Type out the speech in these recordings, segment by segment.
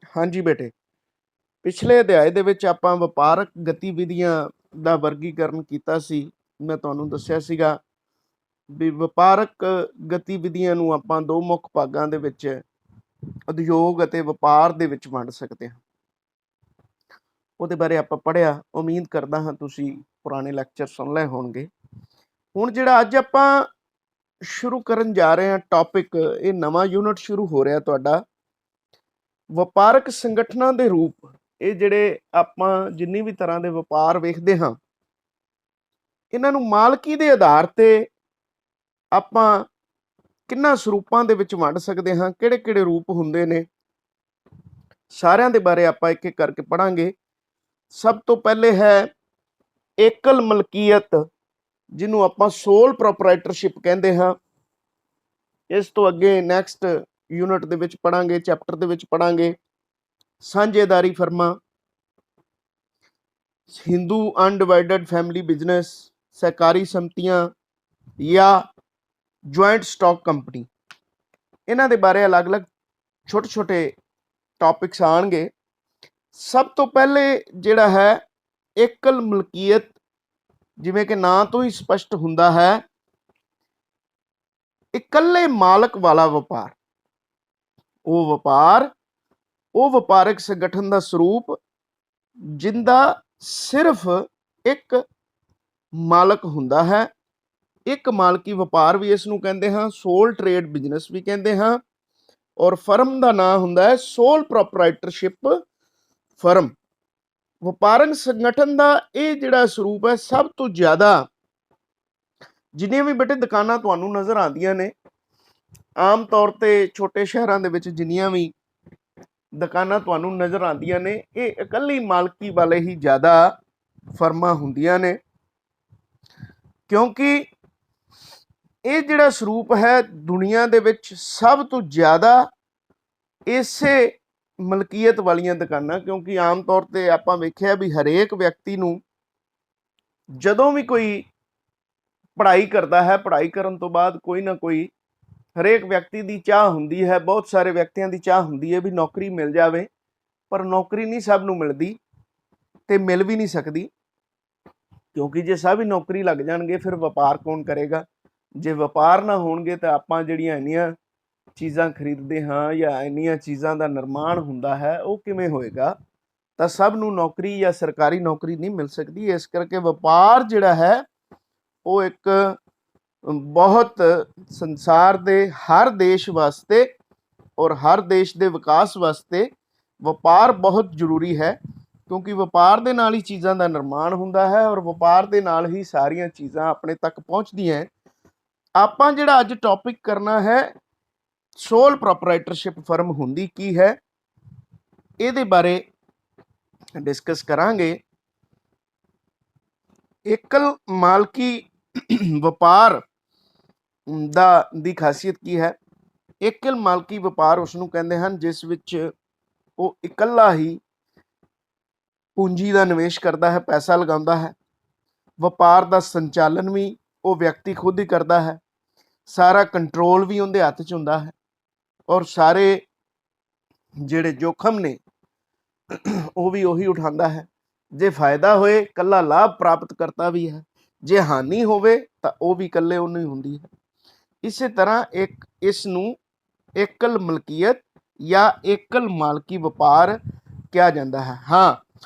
हाँ जी बेटे, पिछले अध्याय ਦੇ ਵਿੱਚ ਆਪਾਂ ਵਪਾਰਕ ਗਤੀਵਿਧੀਆਂ ਦਾ ਵਰਗੀਕਰਨ ਕੀਤਾ ਸੀ। ਮੈਂ ਤੁਹਾਨੂੰ ਦੱਸਿਆ ਸੀਗਾ ਵੀ ਵਪਾਰਕ ਗਤੀਵਿਧੀਆਂ ਨੂੰ ਆਪਾਂ ਦੋ ਮੁੱਖ ਭਾਗਾਂ ਦੇ ਵਿੱਚ ਉਦਯੋਗ ਅਤੇ ਵਪਾਰ ਦੇ ਵਿੱਚ ਵੰਡ ਸਕਦੇ ਹਾਂ। ਉਹਦੇ ਬਾਰੇ ਆਪਾਂ ਪੜ੍ਹਿਆ। ਉਮੀਦ ਕਰਦਾ ਹਾਂ ਤੁਸੀਂ ਪੁਰਾਣੇ ਲੈਕਚਰ ਸੁਣ ਲਏ ਹੋਣਗੇ। ਹੁਣ ਜਿਹੜਾ ਅੱਜ ਆਪਾਂ ਸ਼ੁਰੂ ਕਰਨ ਜਾ ਰਹੇ ਹਾਂ ਟੌਪਿਕ, ਇਹ ਨਵਾਂ ਯੂਨਿਟ ਸ਼ੁਰੂ ਹੋ ਰਿਹਾ ਤੁਹਾਡਾ, ਵਪਾਰਕ ਸੰਗਠਨਾਂ ਦੇ ਰੂਪ। ਇਹ ਜਿਹੜੇ ਆਪਾਂ ਜਿੰਨੀ ਵੀ ਤਰ੍ਹਾਂ ਦੇ ਵਪਾਰ ਵੇਖਦੇ ਹਾਂ, ਇਹਨਾਂ ਨੂੰ ਮਾਲਕੀ ਦੇ ਆਧਾਰ ਤੇ ਆਪਾਂ ਕਿੰਨਾ ਸਰੂਪਾਂ ਦੇ ਵਿੱਚ ਵੰਡ ਸਕਦੇ ਹਾਂ, ਕਿਹੜੇ ਕਿਹੜੇ ਰੂਪ ਹੁੰਦੇ ਨੇ, ਸਾਰਿਆਂ ਦੇ ਬਾਰੇ ਆਪਾਂ ਇੱਕ ਇੱਕ ਕਰਕੇ ਪੜਾਂਗੇ। ਸਭ ਤੋਂ ਪਹਿਲੇ ਹੈ ਏਕਲ ਮਲਕੀਅਤ, ਜਿਹਨੂੰ ਆਪਾਂ ਸੋਲ ਪ੍ਰੋਪਰਾਈਟਰਸ਼ਿਪ ਕਹਿੰਦੇ ਹਾਂ। ਇਸ ਤੋਂ ਅੱਗੇ ਨੈਕਸਟ ਯੂਨਿਟ ਦੇ ਵਿੱਚ ਪੜਾਂਗੇ, ਚੈਪਟਰ ਦੇ ਵਿੱਚ ਪੜਾਂਗੇ ਸਾਂਝੇਦਾਰੀ ਫਰਮਾਂ, ਹਿੰਦੂ ਅਨਡਿਵਾਈਡਡ ਫੈਮਿਲੀ ਬਿਜ਼ਨਸ, ਸਹਿਕਾਰੀ ਸੰਮਤੀਆਂ ਜਾਂ ਜੁਆਇੰਟ ਸਟਾਕ ਕੰਪਨੀ। ਇਹਨਾਂ ਦੇ ਬਾਰੇ ਅਲੱਗ-ਅਲੱਗ ਛੋਟੇ ਛੋਟੇ ਟੌਪਿਕਸ ਆਉਣਗੇ। ਸਭ ਤੋਂ ਪਹਿਲੇ ਜਿਹੜਾ ਹੈ ਏਕਲ ਮਲਕੀਅਤ, ਜਿਵੇਂ ਕਿ ਨਾਂ ਤੋਂ ਹੀ ਸਪਸ਼ਟ ਹੁੰਦਾ ਹੈ, ਇਕੱਲੇ ਮਾਲਕ ਵਾਲਾ ਵਪਾਰ। ਉਹ ਵਪਾਰਕ ਸੰਗਠਨ ਦਾ ਸਰੂਪ ਜਿੰਦਾ ਸਿਰਫ ਇੱਕ ਮਾਲਕ ਹੁੰਦਾ ਹੈ। ਇੱਕ ਮਾਲਕੀ ਵਪਾਰ ਵੀ ਇਸ ਨੂੰ ਕਹਿੰਦੇ ਹਾਂ, ਸੋਲ ਟ੍ਰੇਡ ਬਿਜ਼ਨਸ ਵੀ ਕਹਿੰਦੇ ਹਾਂ, ਔਰ ਫਰਮ ਦਾ ਨਾਂ ਹੁੰਦਾ ਹੈ ਸੋਲ ਪ੍ਰੋਪਰਾਈਟਰਸ਼ਿਪ ਫਰਮ। ਵਪਾਰਕ ਸੰਗਠਨ ਦਾ ਇਹ ਜਿਹੜਾ ਸਰੂਪ ਹੈ, ਸਭ ਤੋਂ ਜ਼ਿਆਦਾ ਜਿੰਨੀਆਂ ਵੀ ਬੇਟੇ ਦੁਕਾਨਾਂ ਤੁਹਾਨੂੰ ਨਜ਼ਰ ਆਉਂਦੀਆਂ ਨੇ, ਆਮ ਤੌਰ ਤੇ ਛੋਟੇ ਸ਼ਹਿਰਾਂ ਦੇ ਵਿੱਚ ਜਿੰਨੀਆਂ ਵੀ ਦੁਕਾਨਾਂ ਤੁਹਾਨੂੰ ਨਜ਼ਰ ਆਉਂਦੀਆਂ ਨੇ, ਇਹ ਇਕੱਲੀ ਮਾਲਕੀ ਵਾਲੇ ਹੀ ਜ਼ਿਆਦਾ ਫਰਮਾਂ ਹੁੰਦੀਆਂ ਨੇ, ਕਿਉਂਕਿ ਇਹ ਜਿਹੜਾ ਸਰੂਪ ਹੈ ਦੁਨੀਆ ਦੇ ਵਿੱਚ ਸਭ ਤੋਂ ਜ਼ਿਆਦਾ ਇਸੇ ਮਲਕੀਅਤ ਵਾਲੀਆਂ ਦੁਕਾਨਾਂ। ਕਿਉਂਕਿ ਆਮ ਤੌਰ ਤੇ ਆਪਾਂ ਵੇਖਿਆ ਵੀ ਹਰੇਕ ਵਿਅਕਤੀ ਨੂੰ ਜਦੋਂ ਵੀ ਕੋਈ ਪੜ੍ਹਾਈ ਕਰਦਾ ਹੈ, ਪੜ੍ਹਾਈ ਕਰਨ ਤੋਂ ਬਾਅਦ ਕੋਈ ਨਾ ਕੋਈ, ਹਰੇਕ ਵਿਅਕਤੀ ਦੀ ਚਾਹ ਹੁੰਦੀ ਹੈ, ਬਹੁਤ ਸਾਰੇ ਵਿਅਕਤੀਆਂ ਦੀ ਚਾਹ ਹੁੰਦੀ ਹੈ ਵੀ ਨੌਕਰੀ ਮਿਲ ਜਾਵੇ, ਪਰ ਨੌਕਰੀ ਨਹੀਂ ਸਭ ਨੂੰ ਮਿਲਦੀ ਤੇ ਮਿਲ ਵੀ ਨਹੀਂ ਸਕਦੀ, ਕਿਉਂਕਿ ਜੇ ਸਭ ਹੀ ਨੌਕਰੀ ਲੱਗ ਜਾਣਗੇ ਫਿਰ ਵਪਾਰ ਕੌਣ ਕਰੇਗਾ। ਜੇ ਵਪਾਰ ਨਾ ਹੋਣਗੇ ਤਾਂ ਆਪਾਂ ਜਿਹੜੀਆਂ ਇੰਨੀਆਂ ਚੀਜ਼ਾਂ ਖਰੀਦਦੇ ਹਾਂ ਜਾਂ ਇੰਨੀਆਂ ਚੀਜ਼ਾਂ ਦਾ ਨਿਰਮਾਣ ਹੁੰਦਾ ਹੈ, ਉਹ ਕਿਵੇਂ ਹੋਏਗਾ। ਤਾਂ ਸਭ ਨੂੰ ਨੌਕਰੀ ਜਾਂ ਸਰਕਾਰੀ ਨੌਕਰੀ ਨਹੀਂ ਮਿਲ ਸਕਦੀ। ਇਸ ਕਰਕੇ ਵਪਾਰ ਜਿਹੜਾ ਹੈ ਉਹ ਇੱਕ ਬਹੁਤ ਸੰਸਾਰ ਦੇ ਹਰ ਦੇਸ਼ ਵਾਸਤੇ ਔਰ ਹਰ ਦੇਸ਼ ਦੇ ਵਿਕਾਸ ਵਾਸਤੇ ਵਪਾਰ ਬਹੁਤ ਜ਼ਰੂਰੀ ਹੈ, ਕਿਉਂਕਿ ਵਪਾਰ ਦੇ ਨਾਲ ਹੀ ਚੀਜ਼ਾਂ ਦਾ ਨਿਰਮਾਣ ਹੁੰਦਾ ਹੈ ਔਰ ਵਪਾਰ ਦੇ ਨਾਲ ਹੀ ਸਾਰੀਆਂ ਚੀਜ਼ਾਂ ਆਪਣੇ ਤੱਕ ਪਹੁੰਚਦੀਆਂ। ਆਪਾਂ ਜਿਹੜਾ ਅੱਜ ਟੌਪਿਕ ਕਰਨਾ ਹੈ, ਸੋਲ ਪ੍ਰੋਪਰਾਈਟਰਸ਼ਿਪ ਫਰਮ ਹੁੰਦੀ ਕੀ ਹੈ, ਇਹਦੇ ਬਾਰੇ ਡਿਸਕਸ ਕਰਾਂਗੇ। ਏਕਲ ਮਾਲਕੀ ਵਪਾਰ ਦੀ ਖਾਸੀਅਤ ਕੀ ਹੈ। ਏਕਲ ਮਾਲਕੀ ਵਪਾਰ ਉਸ ਨੂੰ ਕਹਿੰਦੇ ਹਨ ਜਿਸ ਵਿੱਚ ਉਹ ਇਕੱਲਾ ਹੀ ਪੂੰਜੀ ਦਾ ਨਿਵੇਸ਼ ਕਰਦਾ ਹੈ, ਪੈਸਾ ਲਗਾਉਂਦਾ ਹੈ। ਵਪਾਰ ਦਾ ਸੰਚਾਲਨ ਵੀ ਉਹ ਵਿਅਕਤੀ ਖੁਦ ਹੀ ਕਰਦਾ ਹੈ, ਸਾਰਾ ਕੰਟਰੋਲ ਵੀ ਉਹਦੇ ਹੱਥ 'ਚ ਹੁੰਦਾ ਹੈ, ਔਰ ਸਾਰੇ ਜਿਹੜੇ ਜੋਖਮ ਨੇ ਉਹ ਵੀ ਉਹੀ ਉਠਾਉਂਦਾ ਹੈ। ਜੇ ਫਾਇਦਾ ਹੋਏ ਇਕੱਲਾ ਲਾਭ ਪ੍ਰਾਪਤ ਕਰਤਾ ਵੀ ਹੈ, ਜੇ ਹਾਨੀ ਹੋਵੇ ਤਾਂ ਉਹ ਵੀ ਇਕੱਲੇ ਉਹਨੂੰ ਹੀ ਹੁੰਦੀ ਹੈ। ਇਸੇ ਤਰ੍ਹਾਂ ਇਸ ਨੂੰ ਏਕਲ ਮਲਕੀਅਤ ਜਾਂ ਏਕਲ ਮਾਲਕੀ ਵਪਾਰ ਕਿਹਾ ਜਾਂਦਾ ਹੈ। ਹਾਂ,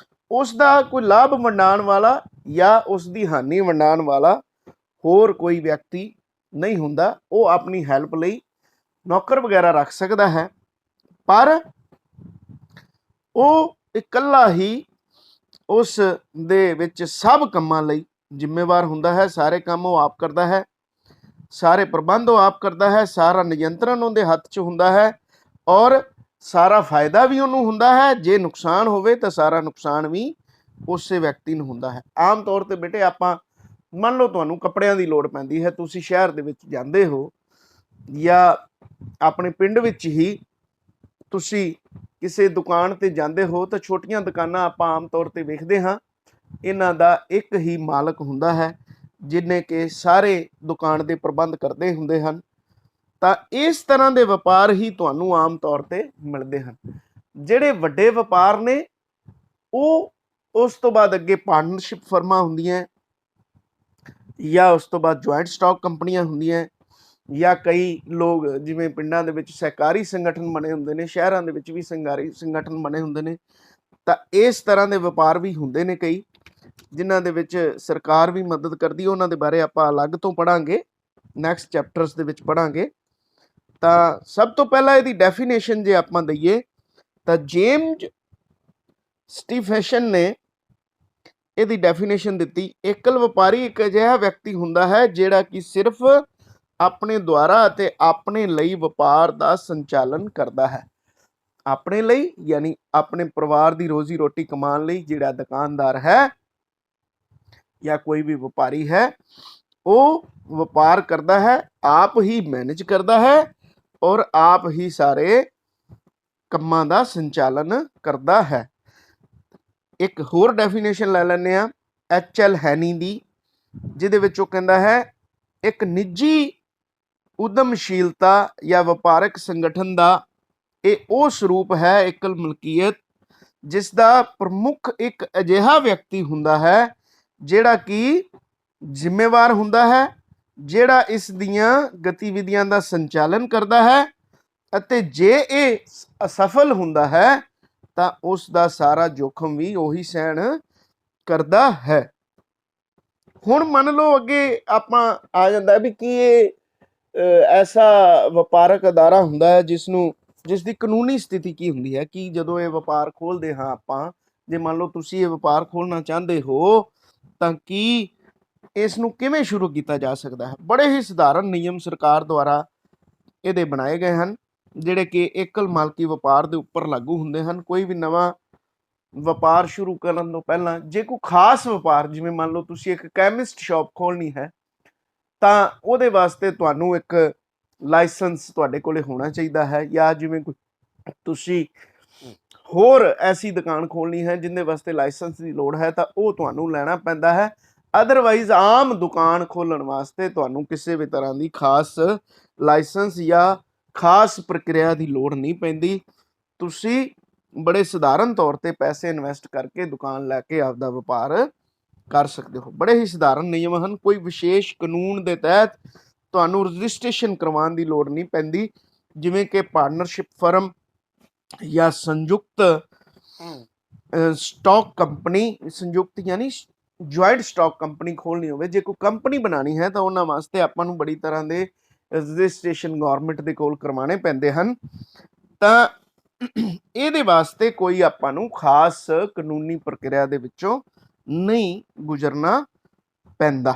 ਉਸ ਦਾ ਕੋਈ ਲਾਭ ਵੰਡਾਉਣ ਵਾਲਾ ਜਾਂ ਉਸ ਦੀ ਹਾਨੀ ਵੰਡਾਉਣ ਵਾਲਾ ਹੋਰ ਕੋਈ ਵਿਅਕਤੀ ਨਹੀਂ ਹੁੰਦਾ। ਉਹ ਆਪਣੀ ਹੈਲਪ ਲਈ ਨੌਕਰ ਵਗੈਰਾ ਰੱਖ ਸਕਦਾ ਹੈ, ਪਰ ਉਹ ਇਕੱਲਾ ਹੀ ਉਸ ਦੇ ਵਿੱਚ ਸਭ ਕੰਮਾਂ ਲਈ ਜ਼ਿੰਮੇਵਾਰ ਹੁੰਦਾ ਹੈ। ਸਾਰੇ ਕੰਮ ਉਹ ਆਪ ਕਰਦਾ ਹੈ, ਸਾਰੇ ਪ੍ਰਬੰਧ ਉਹ ਆਪ ਕਰਦਾ ਹੈ, ਸਾਰਾ ਨਿਯੰਤਰਣ ਉਹਦੇ ਹੱਥ 'ਚ ਹੁੰਦਾ ਹੈ, ਔਰ ਸਾਰਾ ਫਾਇਦਾ ਵੀ ਉਹਨੂੰ ਹੁੰਦਾ ਹੈ। ਜੇ ਨੁਕਸਾਨ ਹੋਵੇ ਤਾਂ ਸਾਰਾ ਨੁਕਸਾਨ ਵੀ ਉਸੇ ਵਿਅਕਤੀ ਨੂੰ ਹੁੰਦਾ ਹੈ। ਆਮ ਤੌਰ ਤੇ ਬੇਟੇ ਆਪਾਂ ਮੰਨ ਲਓ ਤੁਹਾਨੂੰ ਕੱਪੜਿਆਂ ਦੀ ਲੋੜ ਪੈਂਦੀ ਹੈ, ਤੁਸੀਂ ਸ਼ਹਿਰ ਦੇ ਵਿੱਚ ਜਾਂਦੇ ਹੋ ਜਾਂ ਆਪਣੇ ਪਿੰਡ ਵਿੱਚ ਹੀ ਤੁਸੀਂ ਕਿਸੇ ਦੁਕਾਨ ਤੇ ਜਾਂਦੇ ਹੋ, ਤਾਂ ਛੋਟੀਆਂ ਦੁਕਾਨਾਂ ਆਪਾਂ ਆਮ ਤੌਰ ਤੇ ਵੇਖਦੇ ਹਾਂ, ਇਹਨਾਂ ਦਾ ਇੱਕ ਹੀ ਮਾਲਕ ਹੁੰਦਾ ਹੈ ਜਿਹਨੇ ਕਿ ਸਾਰੇ ਦੁਕਾਨ ਦੇ ਪ੍ਰਬੰਧ ਕਰਦੇ ਹੁੰਦੇ ਹਨ। ਤਾਂ ਇਸ ਤਰ੍ਹਾਂ ਦੇ ਵਪਾਰ ਹੀ ਤੁਹਾਨੂੰ ਆਮ ਤੌਰ ਤੇ ਮਿਲਦੇ ਹਨ। ਜਿਹੜੇ ਵੱਡੇ ਵਪਾਰ ਨੇ ਉਹ ਉਸ ਤੋਂ ਬਾਅਦ ਅੱਗੇ ਪਾਰਟਨਰਸ਼ਿਪ ਫਰਮਾਂ ਹੁੰਦੀਆਂ ਜਾਂ ਉਸ ਤੋਂ ਬਾਅਦ ਜੁਆਇੰਟ ਸਟਾਕ ਕੰਪਨੀਆਂ ਹੁੰਦੀਆਂ ਜਾਂ ਕਈ ਲੋਕ ਜਿਵੇਂ ਪਿੰਡਾਂ ਦੇ ਵਿੱਚ ਸਹਿਕਾਰੀ ਸੰਗਠਨ ਬਣੇ ਹੁੰਦੇ ਨੇ, ਸ਼ਹਿਰਾਂ ਦੇ ਵਿੱਚ ਵੀ ਸਹਿਕਾਰੀ ਸੰਗਠਨ ਬਣੇ ਹੁੰਦੇ ਨੇ। ਤਾਂ ਇਸ ਤਰ੍ਹਾਂ ਦੇ ਵਪਾਰ ਵੀ ਹੁੰਦੇ ਨੇ ਕਈ, ਜਿਨ੍ਹਾਂ ਦੇ ਵਿੱਚ ਸਰਕਾਰ ਵੀ ਮਦਦ ਕਰਦੀ ਹੈ। ਉਹਨਾਂ ਦੇ ਬਾਰੇ ਆਪਾਂ ਅਲੱਗ ਤੋਂ ਪੜ੍ਹਾਂਗੇ, ਨੈਕਸਟ ਚੈਪਟਰਸ ਦੇ ਵਿੱਚ ਪੜ੍ਹਾਂਗੇ। ਤਾਂ ਸਭ ਤੋਂ ਪਹਿਲਾਂ ਇਹਦੀ ਡੈਫੀਨੇਸ਼ਨ ਜੇ ਆਪਾਂ ਦਈਏ ਤਾਂ ਜੇਮਜ਼ ਸਟੀਫੈਸ਼ਨ ਨੇ ਇਹਦੀ ਡੈਫੀਨੇਸ਼ਨ ਦਿੱਤੀ। एकल ਵਪਾਰੀ ਇੱਕ ਅਜਿਹਾ ਵਿਅਕਤੀ ਹੁੰਦਾ ਹੈ ਜਿਹੜਾ ਕਿ ਸਿਰਫ ਆਪਣੇ ਦੁਆਰਾ ਅਤੇ ਆਪਣੇ ਲਈ ਵਪਾਰ ਦਾ ਸੰਚਾਲਨ ਕਰਦਾ ਹੈ। ਆਪਣੇ ਲਈ ਯਾਨੀ ਆਪਣੇ ਪਰਿਵਾਰ ਦੀ ਰੋਜ਼ੀ ਰੋਟੀ ਕਮਾਉਣ ਲਈ ਜਿਹੜਾ ਦੁਕਾਨਦਾਰ ਹੈ ਜਾਂ ਕੋਈ ਵੀ ਵਪਾਰੀ ਹੈ ਉਹ ਵਪਾਰ ਕਰਦਾ ਹੈ, ਆਪ ਹੀ ਮੈਨੇਜ ਕਰਦਾ ਹੈ ਔਰ ਆਪ ਹੀ ਸਾਰੇ ਕੰਮਾਂ ਦਾ ਸੰਚਾਲਨ ਕਰਦਾ ਹੈ। ਇੱਕ ਹੋਰ ਡੈਫੀਨੇਸ਼ਨ ਲੈ ਲੈਂਦੇ ਆ HL ਹੈਨੀ ਦੀ, ਜਿਹਦੇ ਵਿੱਚ ਉਹ ਕਹਿੰਦਾ ਹੈ ਇੱਕ ਨਿੱਜੀ ਉਦਮਸ਼ੀਲਤਾ ਜਾਂ ਵਪਾਰਕ ਸੰਗਠਨ ਦਾ ਇਹ ਉਹ ਸਰੂਪ ਹੈ एकल ਮਲਕੀਅਤ ਜਿਸ ਦਾ ਪ੍ਰਮੁੱਖ ਇੱਕ ਅਜਿਹਾ ਵਿਅਕਤੀ ਹੁੰਦਾ ਹੈ ਜਿਹੜਾ ਕਿ ਜ਼ਿੰਮੇਵਾਰ ਹੁੰਦਾ ਹੈ, ਜਿਹੜਾ ਇਸ ਦੀਆਂ ਗਤੀਵਿਧੀਆਂ ਦਾ ਸੰਚਾਲਨ ਕਰਦਾ ਹੈ ਅਤੇ ਜੇ ਇਹ ਅਸਫਲ ਹੁੰਦਾ ਹੈ ਤਾਂ ਉਸ ਦਾ ਸਾਰਾ ਜੋਖਮ ਵੀ ਉਹੀ ਸਹਿਣ ਕਰਦਾ ਹੈ। ਹੁਣ ਮੰਨ ਲਓ ਅੱਗੇ ਆਪਾਂ ਆ ਜਾਂਦਾ ਵੀ ਕੀ ਇਹ ਐਸਾ ਵਪਾਰਕ ਅਦਾਰਾ ਹੁੰਦਾ ਹੈ ਜਿਸ ਦੀ ਕਾਨੂੰਨੀ ਸਥਿਤੀ ਕੀ ਹੁੰਦੀ ਹੈ ਕਿ ਜਦੋਂ ਇਹ ਵਪਾਰ ਖੋਲ੍ਹਦੇ ਹਾਂ ਆਪਾਂ, ਜੇ ਮੰਨ ਲਓ ਤੁਸੀਂ ਇਹ ਵਪਾਰ ਖੋਲ੍ਹਣਾ ਚਾਹੁੰਦੇ ਹੋ ਤਾਂ ਕੀ ਇਸ ਨੂੰ ਕਿਵੇਂ ਸ਼ੁਰੂ ਕੀਤਾ ਜਾ ਸਕਦਾ ਹੈ। ਬੜੇ ਹੀ ਸਧਾਰਨ ਨਿਯਮ ਸਰਕਾਰ ਦੁਆਰਾ ਇਹਦੇ ਬਣਾਏ ਗਏ ਹਨ ਜਿਹੜੇ ਕਿ एकल ਮਾਲਕੀ ਵਪਾਰ ਦੇ ਉੱਪਰ ਲਾਗੂ ਹੁੰਦੇ ਹਨ। ਕੋਈ ਵੀ ਨਵਾਂ ਵਪਾਰ ਸ਼ੁਰੂ ਕਰਨ ਤੋਂ ਪਹਿਲਾਂ ਜੇ ਕੋਈ ਖਾਸ ਵਪਾਰ, ਜਿਵੇਂ ਮੰਨ ਲਓ ਤੁਸੀਂ ਇੱਕ ਕੈਮਿਸਟ ਸ਼ਾਪ ਖੋਲ੍ਹਣੀ ਹੈ ਤਾਂ ਉਹਦੇ ਵਾਸਤੇ ਤੁਹਾਨੂੰ ਇੱਕ ਲਾਇਸੈਂਸ ਤੁਹਾਡੇ ਕੋਲੇ ਹੋਣਾ ਚਾਹੀਦਾ ਹੈ, ਜਾਂ ਜਿਵੇਂ ਕੋਈ ਤੁਸੀਂ ਹੋਰ ਐਸੀ ਦੁਕਾਨ ਖੋਲ੍ਹਣੀ ਹੈ ਜਿਹਦੇ ਵਾਸਤੇ ਲਾਇਸੈਂਸ ਦੀ ਲੋੜ ਹੈ ਤਾਂ ਉਹ ਤੁਹਾਨੂੰ ਲੈਣਾ ਪੈਂਦਾ ਹੈ। ਅਦਰਵਾਈਜ਼ ਆਮ ਦੁਕਾਨ ਖੋਲ੍ਹਣ ਵਾਸਤੇ ਤੁਹਾਨੂੰ ਕਿਸੇ ਵੀ ਤਰ੍ਹਾਂ ਦੀ ਖਾਸ ਲਾਇਸੈਂਸ ਜਾਂ ਖਾਸ ਪ੍ਰਕਿਰਿਆ ਦੀ ਲੋੜ ਨਹੀਂ ਪੈਂਦੀ। ਤੁਸੀਂ ਬੜੇ ਸਧਾਰਨ ਤੌਰ ਤੇ ਪੈਸੇ ਇਨਵੈਸਟ ਕਰਕੇ ਦੁਕਾਨ ਲੈ ਕੇ ਆਪਦਾ ਵਪਾਰ ਕਰ ਸਕਦੇ ਹੋ। ਬੜੇ ਹੀ ਸਧਾਰਨ ਨਿਯਮ ਹਨ, ਕੋਈ ਵਿਸ਼ੇਸ਼ ਕਾਨੂੰਨ ਦੇ ਤਹਿਤ ਤੁਹਾਨੂੰ ਰਜਿਸਟ੍ਰੇਸ਼ਨ ਕਰਵਾਉਣ ਦੀ ਲੋੜ ਨਹੀਂ ਪੈਂਦੀ, ਜਿਵੇਂ ਕਿ ਪਾਰਟਨਰਸ਼ਿਪ ਫਰਮ ਜਾਂ ਸੰਯੁਕਤ ਸਟਾਕ ਕੰਪਨੀ, ਸੰਯੁਕਤ ਯਾਨੀ ਜੁਆਇੰਟ ਸਟਾਕ ਕੰਪਨੀ ਖੋਲ੍ਹਣੀ ਹੋਵੇ। ਜੇ ਕੋਈ ਕੰਪਨੀ ਬਣਾਉਣੀ ਹੈ ਤਾਂ ਉਹਨਾਂ ਵਾਸਤੇ ਆਪਾਂ ਨੂੰ ਬੜੀ ਤਰ੍ਹਾਂ ਦੇ ਰਜਿਸਟ੍ਰੇਸ਼ਨ ਗਵਰਨਮੈਂਟ ਦੇ ਕੋਲ ਕਰਵਾਉਣੇ ਪੈਂਦੇ ਹਨ। ਤਾਂ ਇਹਦੇ ਵਾਸਤੇ ਕੋਈ ਆਪਾਂ ਨੂੰ ਖਾਸ ਕਾਨੂੰਨੀ ਪ੍ਰਕਿਰਿਆ ਦੇ ਵਿੱਚੋਂ ਨਹੀਂ ਗੁਜ਼ਰਨਾ ਪੈਂਦਾ।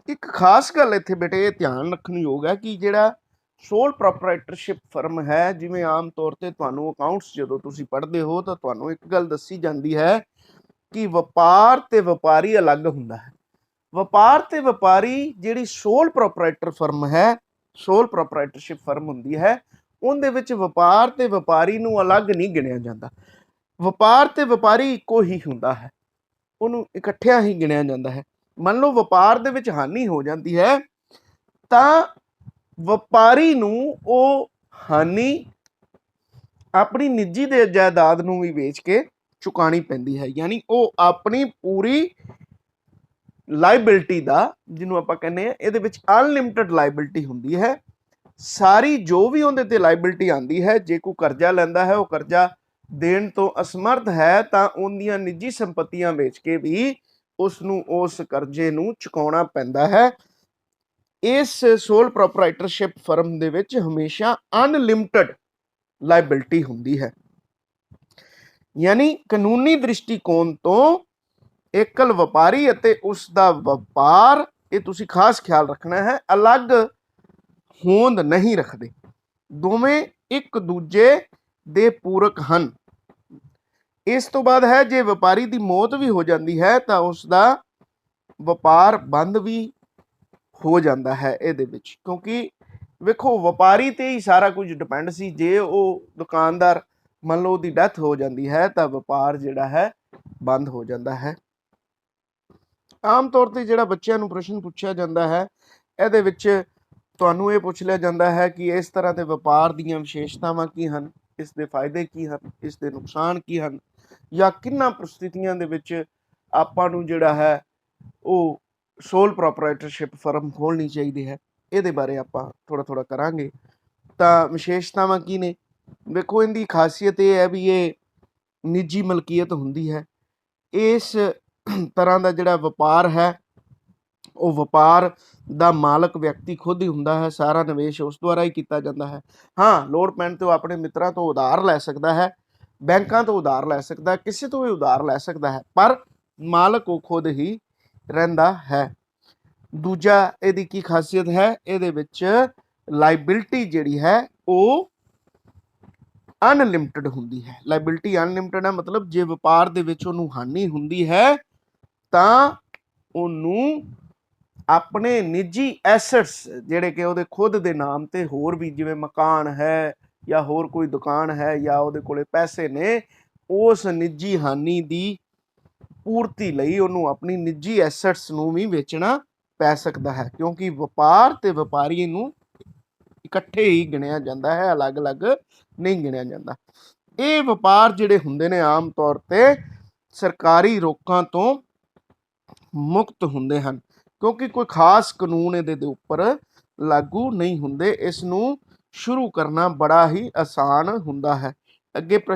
ਇੱਕ ਖਾਸ ਗੱਲ ਇੱਥੇ ਬੇਟੇ ਇਹ ਧਿਆਨ ਰੱਖਣ ਯੋਗ ਹੈ ਕਿ ਜਿਹੜਾ ਸੋਲ ਪ੍ਰੋਪਰਾਈਟਰਸ਼ਿਪ ਫਰਮ ਹੈ, ਜਿਵੇਂ ਆਮ ਤੌਰ ਤੇ ਤੁਹਾਨੂੰ ਅਕਾਊਂਟਸ ਜਦੋਂ ਤੁਸੀਂ ਪੜ੍ਹਦੇ ਹੋ ਤਾਂ ਤੁਹਾਨੂੰ ਇੱਕ ਗੱਲ ਦੱਸੀ ਜਾਂਦੀ ਹੈ ਕਿ ਵਪਾਰ ਤੇ ਵਪਾਰੀ ਅਲੱਗ ਹੁੰਦਾ ਹੈ। ਵਪਾਰ ਤੇ ਵਪਾਰੀ ਜਿਹੜੀ ਸੋਲ ਪ੍ਰੋਪਰਾਈਟਰ ਫਰਮ ਹੈ, ਸੋਲ ਪ੍ਰੋਪਰਾਈਟਰਸ਼ਿਪ ਫਰਮ ਹੁੰਦੀ ਹੈ, ਉਹਦੇ ਵਿੱਚ ਵਪਾਰ ਤੇ ਵਪਾਰੀ ਨੂੰ ਅਲੱਗ ਨਹੀਂ ਗਿਣਿਆ ਜਾਂਦਾ। ਵਪਾਰ ਤੇ ਵਪਾਰੀ ਇੱਕੋ ਹੀ ਹੁੰਦਾ ਹੈ, ਉਹਨੂੰ ਇਕੱਠਿਆਂ ਹੀ ਗਿਣਿਆ ਜਾਂਦਾ ਹੈ। ਮੰਨ ਲਓ ਵਪਾਰ ਦੇ ਵਿੱਚ ਹਾਨੀ ਹੋ ਜਾਂਦੀ ਹੈ ਤਾਂ ਵਪਾਰੀ ਨੂੰ ਉਹ ਹਾਨੀ ਆਪਣੀ ਨਿੱਜੀ ਦੇ ਜਾਇਦਾਦ ਨੂੰ ਵੀ ਵੇਚ ਕੇ ਚੁਕਾਉਣੀ ਪੈਂਦੀ ਹੈ, ਯਾਨੀ ਉਹ ਆਪਣੀ ਪੂਰੀ ਲਾਇਬਿਲਟੀ ਦਾ, ਜਿਹਨੂੰ ਆਪਾਂ ਕਹਿੰਦੇ ਆ, ਇਹਦੇ ਵਿੱਚ ਅਨਲਿਮਿਟਿਡ ਲਾਇਬਿਲਟੀ ਹੁੰਦੀ ਹੈ। ਸਾਰੀ ਜੋ ਵੀ ਉਹਦੇ ਤੇ ਲਾਇਬਿਲਟੀ ਆਉਂਦੀ ਹੈ, ਜੇ ਕੋਈ ਕਰਜ਼ਾ ਲੈਂਦਾ ਹੈ ਉਹ ਕਰਜ਼ਾ ਦੇਣ ਤੋਂ ਅਸਮਰਥ ਹੈ ਤਾਂ ਉਹਦੀਆਂ ਨਿੱਜੀ ਸੰਪਤੀਆਂ ਵੇਚ ਕੇ ਵੀ ਉਸ ਨੂੰ ਉਸ ਕਰਜ਼ੇ ਨੂੰ ਚੁਕਾਉਣਾ ਪੈਂਦਾ ਹੈ। ਇਸ ਸੋਲ ਪ੍ਰੋਪਰਾਈਟਰਸ਼ਿਪ ਫਰਮ ਦੇ ਵਿੱਚ ਹਮੇਸ਼ਾ ਅਨਲਿਮਿਟਿਡ ਲਾਇਬਿਲਟੀ ਹੁੰਦੀ ਹੈ, ਯਾਨੀ ਕਾਨੂੰਨੀ ਦ੍ਰਿਸ਼ਟੀਕੋਣ ਤੋਂ एकल ਵਪਾਰੀ ਅਤੇ ਉਸ ਦਾ ਵਪਾਰ, ਇਹ ਤੁਸੀਂ ਖਾਸ ਖਿਆਲ ਰੱਖਣਾ ਹੈ, ਅਲੱਗ ਹੋਂਦ ਨਹੀਂ ਰੱਖਦੇ, ਦੋਵੇਂ ਇੱਕ ਦੂਜੇ ਦੇ ਪੂਰਕ ਹਨ। ਇਸ ਤੋਂ ਬਾਅਦ ਹੈ ਜੇ ਵਪਾਰੀ ਦੀ ਮੌਤ ਵੀ ਹੋ ਜਾਂਦੀ ਹੈ ਤਾਂ ਉਸ ਦਾ ਵਪਾਰ ਬੰਦ ਵੀ ਹੋ ਜਾਂਦਾ ਹੈ ਇਹਦੇ ਵਿੱਚ, ਕਿਉਂਕਿ ਵੇਖੋ ਵਪਾਰੀ ਤੇ ਹੀ ਸਾਰਾ ਕੁਝ ਡਿਪੈਂਡ ਸੀ। ਜੇ ਉਹ ਦੁਕਾਨਦਾਰ ਮੰਨ ਲਓ ਉਹਦੀ ਡੈਥ ਹੋ ਜਾਂਦੀ ਹੈ ਤਾਂ ਵਪਾਰ ਜਿਹੜਾ ਹੈ ਬੰਦ ਹੋ ਜਾਂਦਾ ਹੈ। ਆਮ ਤੌਰ ਤੇ ਜਿਹੜਾ ਬੱਚਿਆਂ ਨੂੰ ਪ੍ਰਸ਼ਨ ਪੁੱਛਿਆ ਜਾਂਦਾ ਹੈ ਇਹਦੇ ਵਿੱਚ ਤੁਹਾਨੂੰ ਇਹ ਪੁੱਛ ਲਿਆ ਜਾਂਦਾ ਹੈ ਕਿ ਇਸ ਤਰ੍ਹਾਂ ਦੇ ਵਪਾਰ ਦੀਆਂ ਵਿਸ਼ੇਸ਼ਤਾਵਾਂ ਕੀ ਹਨ, ਇਸ ਦੇ ਫਾਇਦੇ ਕੀ ਹਨ, ਇਸ ਦੇ ਨੁਕਸਾਨ ਕੀ ਹਨ, ਜਾਂ ਕਿੰਨਾਂ ਪ੍ਰਸਥਿਤੀਆਂ ਦੇ ਵਿੱਚ ਆਪਾਂ ਨੂੰ ਜਿਹੜਾ ਹੈ ਉਹ ਸੋਲ ਪ੍ਰੋਪਰਾਈਟਰਸ਼ਿਪ ਫਰਮ ਖੋਲ੍ਹਣੀ ਚਾਹੀਦੀ ਹੈ, ਇਹਦੇ ਬਾਰੇ ਆਪਾਂ ਥੋੜ੍ਹਾ ਕਰਾਂਗੇ। ਤਾਂ ਵਿਸ਼ੇਸ਼ਤਾਵਾਂ ਕੀ ਨੇ? ਵੇਖੋ, ਇਹਦੀ ਖਾਸੀਅਤ ਇਹ ਹੈ ਵੀ ਇਹ ਨਿੱਜੀ ਮਲਕੀਅਤ ਹੁੰਦੀ ਹੈ। ਇਸ ਤਰ੍ਹਾਂ ਦਾ ਜਿਹੜਾ ਵਪਾਰ ਹੈ ਉਹ ਵਪਾਰ ਦਾ ਮਾਲਕ ਵਿਅਕਤੀ ਖੁਦ ਹੀ ਹੁੰਦਾ ਹੈ, ਸਾਰਾ ਨਿਵੇਸ਼ ਉਸ ਦੁਆਰਾ ਹੀ ਕੀਤਾ ਜਾਂਦਾ ਹੈ। ਹਾਂ, ਲੋੜ ਪੈਣ ਤੇ ਉਹ ਆਪਣੇ ਮਿੱਤਰਾਂ ਤੋਂ ਉਧਾਰ ਲੈ ਸਕਦਾ ਹੈ, ਬੈਂਕਾਂ ਤੋਂ ਉਧਾਰ ਲੈ ਸਕਦਾ, ਕਿਸੇ ਤੋਂ ਵੀ ਉਧਾਰ ਲੈ ਸਕਦਾ ਹੈ, ਪਰ ਮਾਲਕ ਉਹ ਖੁਦ ਹੀ ਰਹਿੰਦਾ ਹੈ। ਦੂਜਾ, ਇਹਦੀ ਕੀ ਖਾਸੀਅਤ ਹੈ? ਇਹਦੇ ਵਿੱਚ ਲਾਇਬਿਲਿਟੀ ਜਿਹੜੀ ਹੈ ਉਹ ਅਨਲਿਮਟਿਡ ਹੁੰਦੀ ਹੈ। ਲਾਇਬਿਲਿਟੀ ਅਨਲਿਮਟਿਡ ਹੈ, ਮਤਲਬ ਜੇ ਵਪਾਰ ਦੇ ਵਿੱਚ ਉਹਨੂੰ ਹਾਨੀ ਹੁੰਦੀ ਹੈ ਤਾਂ ਉਹਨੂੰ ਆਪਣੇ ਨਿੱਜੀ ਐਸੈਟਸ ਜਿਹੜੇ ਕਿ ਉਹਦੇ ਖੁਦ ਦੇ ਨਾਮ ਤੇ ਹੋਰ ਵੀ, ਜਿਵੇਂ ਮਕਾਨ ਹੈ ਜਾਂ ਹੋਰ ਕੋਈ ਦੁਕਾਨ ਹੈ ਜਾਂ ਉਹਦੇ ਕੋਲੇ ਪੈਸੇ ਨੇ, ਉਸ ਨਿੱਜੀ ਹਾਨੀ ਦੀ ਪੂਰਤੀ ਲਈ ਉਹਨੂੰ ਆਪਣੀ ਨਿੱਜੀ ਐਸੈਟਸ ਨੂੰ ਵੀ ਵੇਚਣਾ ਪੈ ਸਕਦਾ ਹੈ, ਕਿਉਂਕਿ ਵਪਾਰ ਤੇ ਵਪਾਰੀ ਨੂੰ ਇਕੱਠੇ ਹੀ ਗਿਣਿਆ ਜਾਂਦਾ ਹੈ, ਅਲੱਗ-ਅਲੱਗ ਨਹੀਂ ਗਿਣਿਆ ਜਾਂਦਾ। ਇਹ ਵਪਾਰ ਜਿਹੜੇ ਹੁੰਦੇ ਨੇ ਆਮ ਤੌਰ ਤੇ ਸਰਕਾਰੀ ਰੋਕਾਂ ਤੋਂ ਮੁਕਤ ਹੁੰਦੇ ਹਨ, ਕਿਉਂਕਿ ਕੋਈ ਖਾਸ ਕਾਨੂੰਨ ਇਹਦੇ ਦੇ ਉੱਪਰ ਲਾਗੂ ਨਹੀਂ ਹੁੰਦੇ। ਇਸ ਨੂੰ ਸ਼ੁਰੂ ਕਰਨਾ ਬੜਾ ਹੀ ਆਸਾਨ ਹੁੰਦਾ ਹੈ।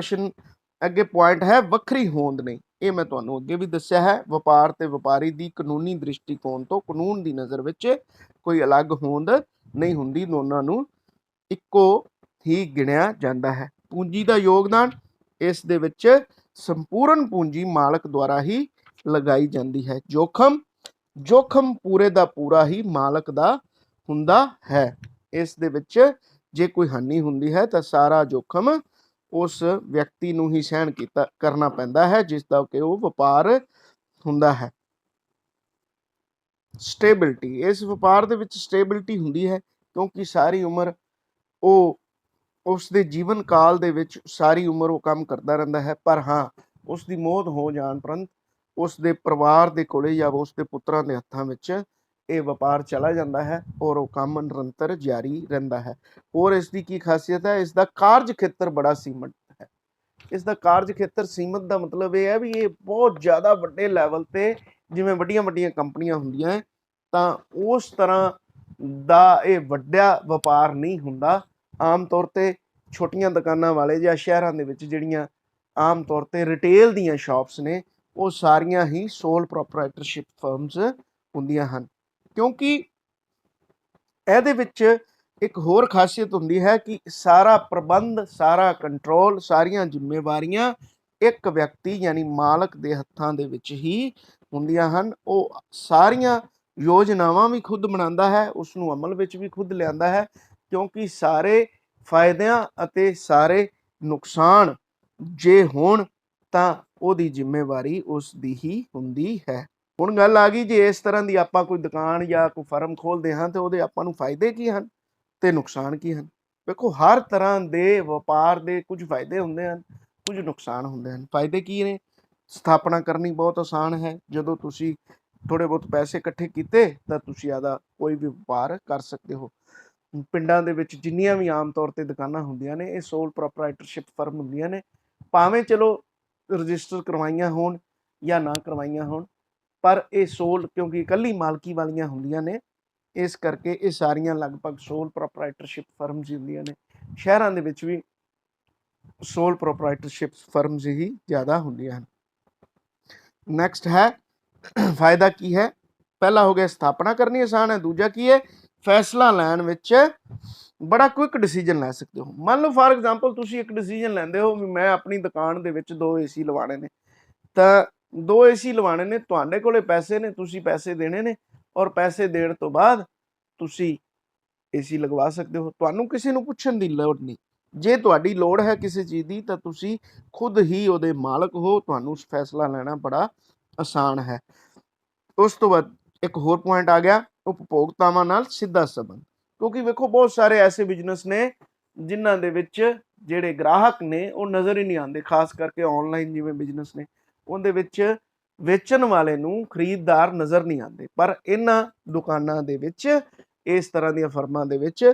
ਅੱਗੇ ਪੁਆਇੰਟ ਹੈ ਵੱਖਰੀ ਹੋਂਦ ਨਹੀਂ। ਇਹ ਮੈਂ ਤੁਹਾਨੂੰ ਅੱਗੇ ਵੀ ਦੱਸਿਆ ਹੈ, ਵਪਾਰ ਤੇ ਵਪਾਰੀ ਦੀ ਕਾਨੂੰਨੀ ਦ੍ਰਿਸ਼ਟੀਕੋਣ ਤੋਂ, ਕਾਨੂੰਨ ਦੀ ਨਜ਼ਰ ਵਿੱਚ ਕੋਈ ਅਲੱਗ ਹੋਂਦ ਨਹੀਂ ਹੁੰਦੀ, ਦੋਨਾਂ ਨੂੰ ਇੱਕੋ ਹੀ ਗਿਣਿਆ ਜਾਂਦਾ ਹੈ। ਪੂੰਜੀ ਦਾ ਯੋਗਦਾਨ, ਇਸ ਦੇ ਵਿੱਚ ਸੰਪੂਰਨ ਪੂੰਜੀ ਮਾਲਕ ਦੁਆਰਾ ਹੀ ਲਗਾਈ ਜਾਂਦੀ ਹੈ। ਜੋਖਮ ਪੂਰੇ ਦਾ ਪੂਰਾ ਹੀ ਮਾਲਕ ਦਾ ਹੁੰਦਾ ਹੈ। ਇਸ ਦੇ ਵਿੱਚ ਜੇ ਕੋਈ ਹਾਨੀ ਹੁੰਦੀ ਹੈ ਤਾਂ ਸਾਰਾ ਜੋਖਮ ਉਸ ਵਿਅਕਤੀ ਨੂੰ ਹੀ ਸਹਿਣ ਕਰਨਾ ਪੈਂਦਾ ਹੈ, ਜਿਸ ਦਾ ਕਿ ਉਹ ਵਪਾਰ ਹੁੰਦਾ ਹੈ। ਸਟੇਬਿਲਿਟੀ, ਇਸ ਵਪਾਰ ਦੇ ਵਿੱਚ ਸਟੇਬਿਲਿਟੀ ਹੁੰਦੀ ਹੈ, ਕਿਉਂਕਿ ਸਾਰੀ ਉਮਰ ਉਹ ਉਸ ਦੇ ਜੀਵਨ ਕਾਲ ਦੇ ਵਿੱਚ ਸਾਰੀ ਉਮਰ ਉਹ ਕੰਮ ਕਰਦਾ ਰਹਿੰਦਾ ਹੈ, ਪਰ ਹਾਂ, ਉਸ ਦੀ ਮੌਤ ਹੋ ਜਾਣ ਉਪਰੰਤ ਉਸ ਦੇ ਪਰਿਵਾਰ ਦੇ ਕੋਲੇ ਜਾਂ ਉਸ ਦੇ ਪੁੱਤਰਾਂ ਦੇ ਹੱਥਾਂ ਵਿੱਚ ਇਹ ਵਪਾਰ ਚਲਾ ਜਾਂਦਾ ਹੈ ਔਰ ਉਹ ਕੰਮ ਨਿਰੰਤਰ ਜਾਰੀ ਰਹਿੰਦਾ ਹੈ। ਹੋਰ ਇਸ ਦੀ ਕੀ ਖਾਸੀਅਤ ਹੈ? ਇਸ ਦਾ ਕਾਰਜ ਖੇਤਰ ਬੜਾ ਸੀਮਿਤ ਹੈ। ਇਸ ਦਾ ਕਾਰਜ ਖੇਤਰ ਸੀਮਿਤ ਦਾ ਮਤਲਬ ਇਹ ਹੈ ਵੀ ਇਹ ਬਹੁਤ ਜ਼ਿਆਦਾ ਵੱਡੇ ਲੈਵਲ ਤੇ, ਜਿਵੇਂ ਵੱਡੀਆਂ ਕੰਪਨੀਆਂ ਹੁੰਦੀਆਂ ਹੈ, ਤਾਂ ਉਸ ਤਰ੍ਹਾਂ ਦਾ ਇਹ ਵੱਡਾ ਵਪਾਰ ਨਹੀਂ ਹੁੰਦਾ। ਆਮ ਤੌਰ ਤੇ ਛੋਟੀਆਂ ਦੁਕਾਨਾਂ ਵਾਲੇ ਜਾਂ ਸ਼ਹਿਰਾਂ ਦੇ ਵਿੱਚ ਜਿਹੜੀਆਂ ਆਮ ਤੌਰ ਤੇ ਰਿਟੇਲ ਦੀਆਂ ਸ਼ਾਪਸ ਨੇ, ਉਹ ਸਾਰੀਆਂ ਹੀ ਸੋਲ ਪ੍ਰੋਪਰਾਈਟਰਸ਼ਿਪ ਫਰਮਸ ਹੁੰਦੀਆਂ ਹਨ, ਕਿਉਂਕਿ ਇਹਦੇ ਵਿੱਚ ਇੱਕ ਹੋਰ ਖਾਸੀਅਤ ਹੁੰਦੀ ਹੈ ਕਿ ਸਾਰਾ ਪ੍ਰਬੰਧ, ਸਾਰਾ ਕੰਟਰੋਲ, ਸਾਰੀਆਂ ਜ਼ਿੰਮੇਵਾਰੀਆਂ ਇੱਕ ਵਿਅਕਤੀ ਯਾਨੀ ਮਾਲਕ ਦੇ ਹੱਥਾਂ ਦੇ ਵਿੱਚ ਹੀ ਹੁੰਦੀਆਂ ਹਨ। ਉਹ ਸਾਰੀਆਂ ਯੋਜਨਾਵਾਂ ਵੀ ਖੁਦ ਬਣਾਉਂਦਾ ਹੈ, ਉਸ ਨੂੰ ਅਮਲ ਵਿੱਚ ਵੀ ਖੁਦ ਲਿਆਂਦਾ ਹੈ, ਕਿਉਂਕਿ ਸਾਰੇ ਫਾਇਦਿਆਂ ਅਤੇ ਸਾਰੇ ਨੁਕਸਾਨ ਜੇ ਹੋਣ ਤਾਂ ਉਹਦੀ ਜ਼ਿੰਮੇਵਾਰੀ ਉਸ ਦੀ ਹੀ ਹੁੰਦੀ ਹੈ। ਹੁਣ ਗੱਲ ਆ ਗਈ, ਜੇ ਇਸ ਤਰ੍ਹਾਂ ਦੀ ਆਪਾਂ ਕੋਈ ਦੁਕਾਨ ਜਾਂ ਕੋਈ ਫਰਮ ਖੋਲ੍ਹਦੇ ਹਾਂ ਤੇ ਉਹਦੇ ਆਪਾਂ ਨੂੰ ਫਾਇਦੇ ਕੀ ਹਨ ਤੇ ਨੁਕਸਾਨ ਕੀ ਹਨ? ਵੇਖੋ, ਹਰ ਤਰ੍ਹਾਂ ਦੇ ਵਪਾਰ ਦੇ ਕੁਝ ਫਾਇਦੇ ਹੁੰਦੇ ਹਨ, ਕੁਝ ਨੁਕਸਾਨ ਹੁੰਦੇ ਹਨ। ਫਾਇਦੇ ਕੀ ਨੇ? ਸਥਾਪਨਾ ਕਰਨੀ ਬਹੁਤ ਆਸਾਨ ਹੈ। ਜਦੋਂ ਤੁਸੀਂ ਥੋੜ੍ਹੇ ਬਹੁਤ ਪੈਸੇ ਇਕੱਠੇ ਕੀਤੇ ਤਾਂ ਤੁਸੀਂ ਆਦਾ ਕੋਈ ਵੀ ਵਪਾਰ ਕਰ ਸਕਦੇ ਹੋ। ਪਿੰਡਾਂ ਦੇ ਵਿੱਚ ਜਿੰਨੀਆਂ ਵੀ ਆਮ ਤੌਰ ਤੇ ਦੁਕਾਨਾਂ ਹੁੰਦੀਆਂ ਨੇ, ਇਹ ਸੋਲ ਪ੍ਰੋਪਰਾਈਟਰਸ਼ਿਪ ਫਰਮ ਹੁੰਦੀਆਂ ਨੇ, ਭਾਵੇਂ ਚਲੋ ਰਜਿਸਟਰ ਕਰਵਾਈਆਂ ਹੋਣ ਜਾਂ ਨਾ ਕਰਵਾਈਆਂ ਹੋਣ, ਪਰ ਇਹ ਸੋਲ, ਕਿਉਂਕਿ ਇਕੱਲੀ ਮਾਲਕੀ ਵਾਲੀਆਂ ਹੁੰਦੀਆਂ ਨੇ, ਇਸ ਕਰਕੇ ਇਹ ਸਾਰੀਆਂ ਲਗਭਗ ਸੋਲ ਪ੍ਰੋਪਰਾਈਟਰਸ਼ਿਪ ਫਰਮਸ ਹੀ ਹੁੰਦੀਆਂ ਨੇ। ਸ਼ਹਿਰਾਂ ਦੇ ਵਿੱਚ ਵੀ ਸੋਲ ਪ੍ਰੋਪਰਾਈਟਰਸ਼ਿਪ ਫਰਮਸ ਹੀ ਜ਼ਿਆਦਾ ਹੁੰਦੀਆਂ ਹਨ। ਨੈਕਸਟ ਹੈ ਫਾਇਦਾ ਕੀ ਹੈ? ਪਹਿਲਾ ਹੋ ਗਿਆ ਸਥਾਪਨਾ ਕਰਨੀ ਆਸਾਨ ਹੈ। ਦੂਜਾ ਕੀ ਹੈ? ਫੈਸਲਾ ਲੈਣ ਵਿੱਚ ਬੜਾ ਕੁਇਕ ਡਿਸੀਜਨ ਲੈ ਸਕਦੇ ਹੋ। ਮੰਨ ਲਓ ਫਾਰ ਐਗਜ਼ਾਮਪਲ ਤੁਸੀਂ ਇੱਕ ਡਿਸੀਜਨ ਲੈਂਦੇ ਹੋ ਵੀ ਮੈਂ ਆਪਣੀ ਦੁਕਾਨ ਦੇ ਵਿੱਚ 2 AC ਲਵਾਉਣੇ ਨੇ, ਤਾਂ 2 AC ਲਵਾਉਣੇ ਨੇ, ਤੁਹਾਡੇ ਕੋਲੇ ਪੈਸੇ ਨੇ, ਤੁਸੀਂ ਪੈਸੇ ਦੇਣੇ ਨੇ, ਔਰ ਪੈਸੇ ਦੇਣ ਤੋਂ ਬਾਅਦ ਤੁਸੀਂ AC ਲਗਵਾ ਸਕਦੇ ਹੋ। ਤੁਹਾਨੂੰ ਕਿਸੇ ਨੂੰ ਪੁੱਛਣ ਦੀ ਲੋੜ ਨਹੀਂ। ਜੇ ਤੁਹਾਡੀ ਲੋੜ ਹੈ ਕਿਸੇ ਚੀਜ਼ ਦੀ ਤਾਂ ਤੁਸੀਂ ਖੁਦ ਹੀ ਉਹਦੇ ਮਾਲਕ ਹੋ, ਤੁਹਾਨੂੰ ਫੈਸਲਾ ਲੈਣਾ ਬੜਾ ਆਸਾਨ ਹੈ। ਉਸ ਤੋਂ ਬਾਅਦ ਇੱਕ ਹੋਰ ਪੁਆਇੰਟ ਆ ਗਿਆ, ਉਪਭੋਗਤਾਵਾਂ ਨਾਲ ਸਿੱਧਾ ਸੰਬੰਧ। ਕਿਉਂਕਿ ਵੇਖੋ, ਬਹੁਤ ਸਾਰੇ ਐਸੇ ਬਿਜ਼ਨਸ ਨੇ ਜਿਨ੍ਹਾਂ ਦੇ ਵਿੱਚ ਜਿਹੜੇ ਗ੍ਰਾਹਕ ਨੇ ਉਹ ਨਜ਼ਰ ਹੀ ਨਹੀਂ ਆਉਂਦੇ, ਖਾਸ ਕਰਕੇ ਆਨਲਾਈਨ ਜਿਵੇਂ ਬਿਜ਼ਨਸ ਨੇ, ਉਹਦੇ ਵਿੱਚ ਵੇਚਣ ਵਾਲੇ ਨੂੰ ਖਰੀਦਦਾਰ ਨਜ਼ਰ ਨਹੀਂ ਆਉਂਦੇ। ਪਰ ਇਹਨਾਂ ਦੁਕਾਨਾਂ ਦੇ ਵਿੱਚ, ਇਸ ਤਰ੍ਹਾਂ ਦੀਆਂ ਫਰਮਾਂ ਦੇ ਵਿੱਚ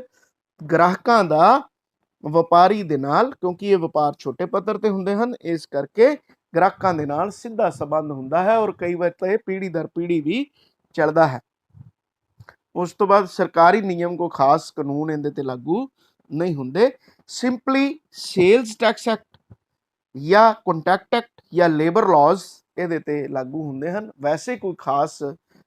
ਗ੍ਰਾਹਕਾਂ ਦਾ ਵਪਾਰੀ ਦੇ ਨਾਲ, ਕਿਉਂਕਿ ਇਹ ਵਪਾਰ ਛੋਟੇ ਪੱਧਰ ਤੇ ਹੁੰਦੇ ਹਨ, ਇਸ ਕਰਕੇ ਗ੍ਰਾਹਕਾਂ ਦੇ ਨਾਲ ਸਿੱਧਾ ਸੰਬੰਧ ਹੁੰਦਾ ਹੈ ਔਰ ਕਈ ਵਾਰ ਤਾਂ ਇਹ ਪੀੜ੍ਹੀ ਦਰ ਪੀੜ੍ਹੀ ਵੀ ਚੱਲਦਾ ਹੈ। ਉਸ ਤੋਂ ਬਾਅਦ ਸਰਕਾਰੀ ਨਿਯਮ ਕੋ ਖਾਸ ਕਾਨੂੰਨ ਇਹਦੇ ਤੇ ਲਾਗੂ ਨਹੀਂ ਹੁੰਦੇ। ਸਿੰਪਲੀ ਸੇਲਸ ਟੈਕਸ ਐਕਟ ਜਾਂ ਕੰਟੈਕਟ ਐਕਟ ਜਾਂ ਲੇਬਰ ਲਾਜ਼ ਇਹਦੇ ਤੇ ਲਾਗੂ ਹੁੰਦੇ ਹਨ। ਵੈਸੇ ਕੋਈ ਖਾਸ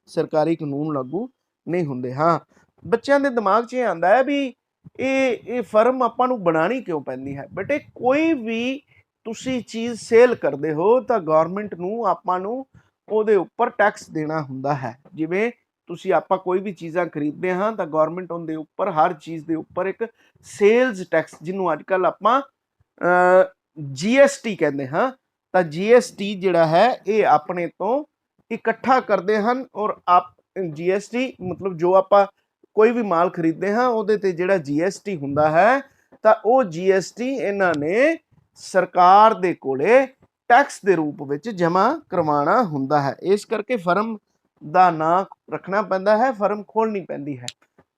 ਸਰਕਾਰੀ ਕਾਨੂੰਨ ਲਾਗੂ ਨਹੀਂ ਹੁੰਦੇ। ਹਾਂ, ਬੱਚਿਆਂ ਦੇ ਦਿਮਾਗ 'ਚ ਇਹ ਆਉਂਦਾ ਹੈ ਵੀ ਇਹ ਫਰਮ ਆਪਾਂ ਨੂੰ ਬਣਾਉਣੀ ਕਿਉਂ ਪੈਂਦੀ ਹੈ। ਬੇਟੇ, ਕੋਈ ਵੀ ਤੁਸੀਂ ਚੀਜ਼ ਸੇਲ ਕਰਦੇ ਹੋ ਤਾਂ ਗਵਰਨਮੈਂਟ ਨੂੰ ਆਪਾਂ ਨੂੰ ਉਹਦੇ ਉੱਪਰ ਟੈਕਸ ਦੇਣਾ ਹੁੰਦਾ ਹੈ। ਜਿਵੇਂ ਤੁਸੀਂ ਆਪਾਂ ਕੋਈ ਵੀ ਚੀਜ਼ਾਂ ਖਰੀਦਦੇ ਹਾਂ ਤਾਂ ਗਵਰਨਮੈਂਟ ਉਹਦੇ ਉੱਪਰ ਹਰ ਚੀਜ਼ ਦੇ ਉੱਪਰ ਇੱਕ ਸੇਲਸ ਟੈਕਸ, ਜਿਹਨੂੰ ਅੱਜ ਕੱਲ੍ਹ ਆਪਾਂ GST ਕਹਿੰਦੇ ਹਾਂ, ਤਾਂ GST ਜਿਹੜਾ ਹੈ ਇਹ ਆਪਣੇ ਤੋਂ ਇਕੱਠਾ ਕਰਦੇ ਹਨ ਔਰ GST ਮਤਲਬ ਜੋ ਆਪਾਂ ਕੋਈ ਵੀ ਮਾਲ ਖਰੀਦਦੇ ਹਾਂ ਉਹਦੇ ਤੇ ਜਿਹੜਾ GST ਹੁੰਦਾ ਹੈ ਤਾਂ ਉਹ GST ਇਹਨਾਂ ਨੇ ਸਰਕਾਰ ਦੇ ਕੋਲੇ ਟੈਕਸ ਦੇ ਰੂਪ ਵਿੱਚ ਜਮ੍ਹਾਂ ਕਰਵਾਉਣਾ ਹੁੰਦਾ ਹੈ। ਇਸ ਕਰਕੇ ਫਰਮ ਦਾ ਨਾਂ ਰੱਖਣਾ ਪੈਂਦਾ ਹੈ, ਫਰਮ ਖੋਲ੍ਹਣੀ ਪੈਂਦੀ ਹੈ,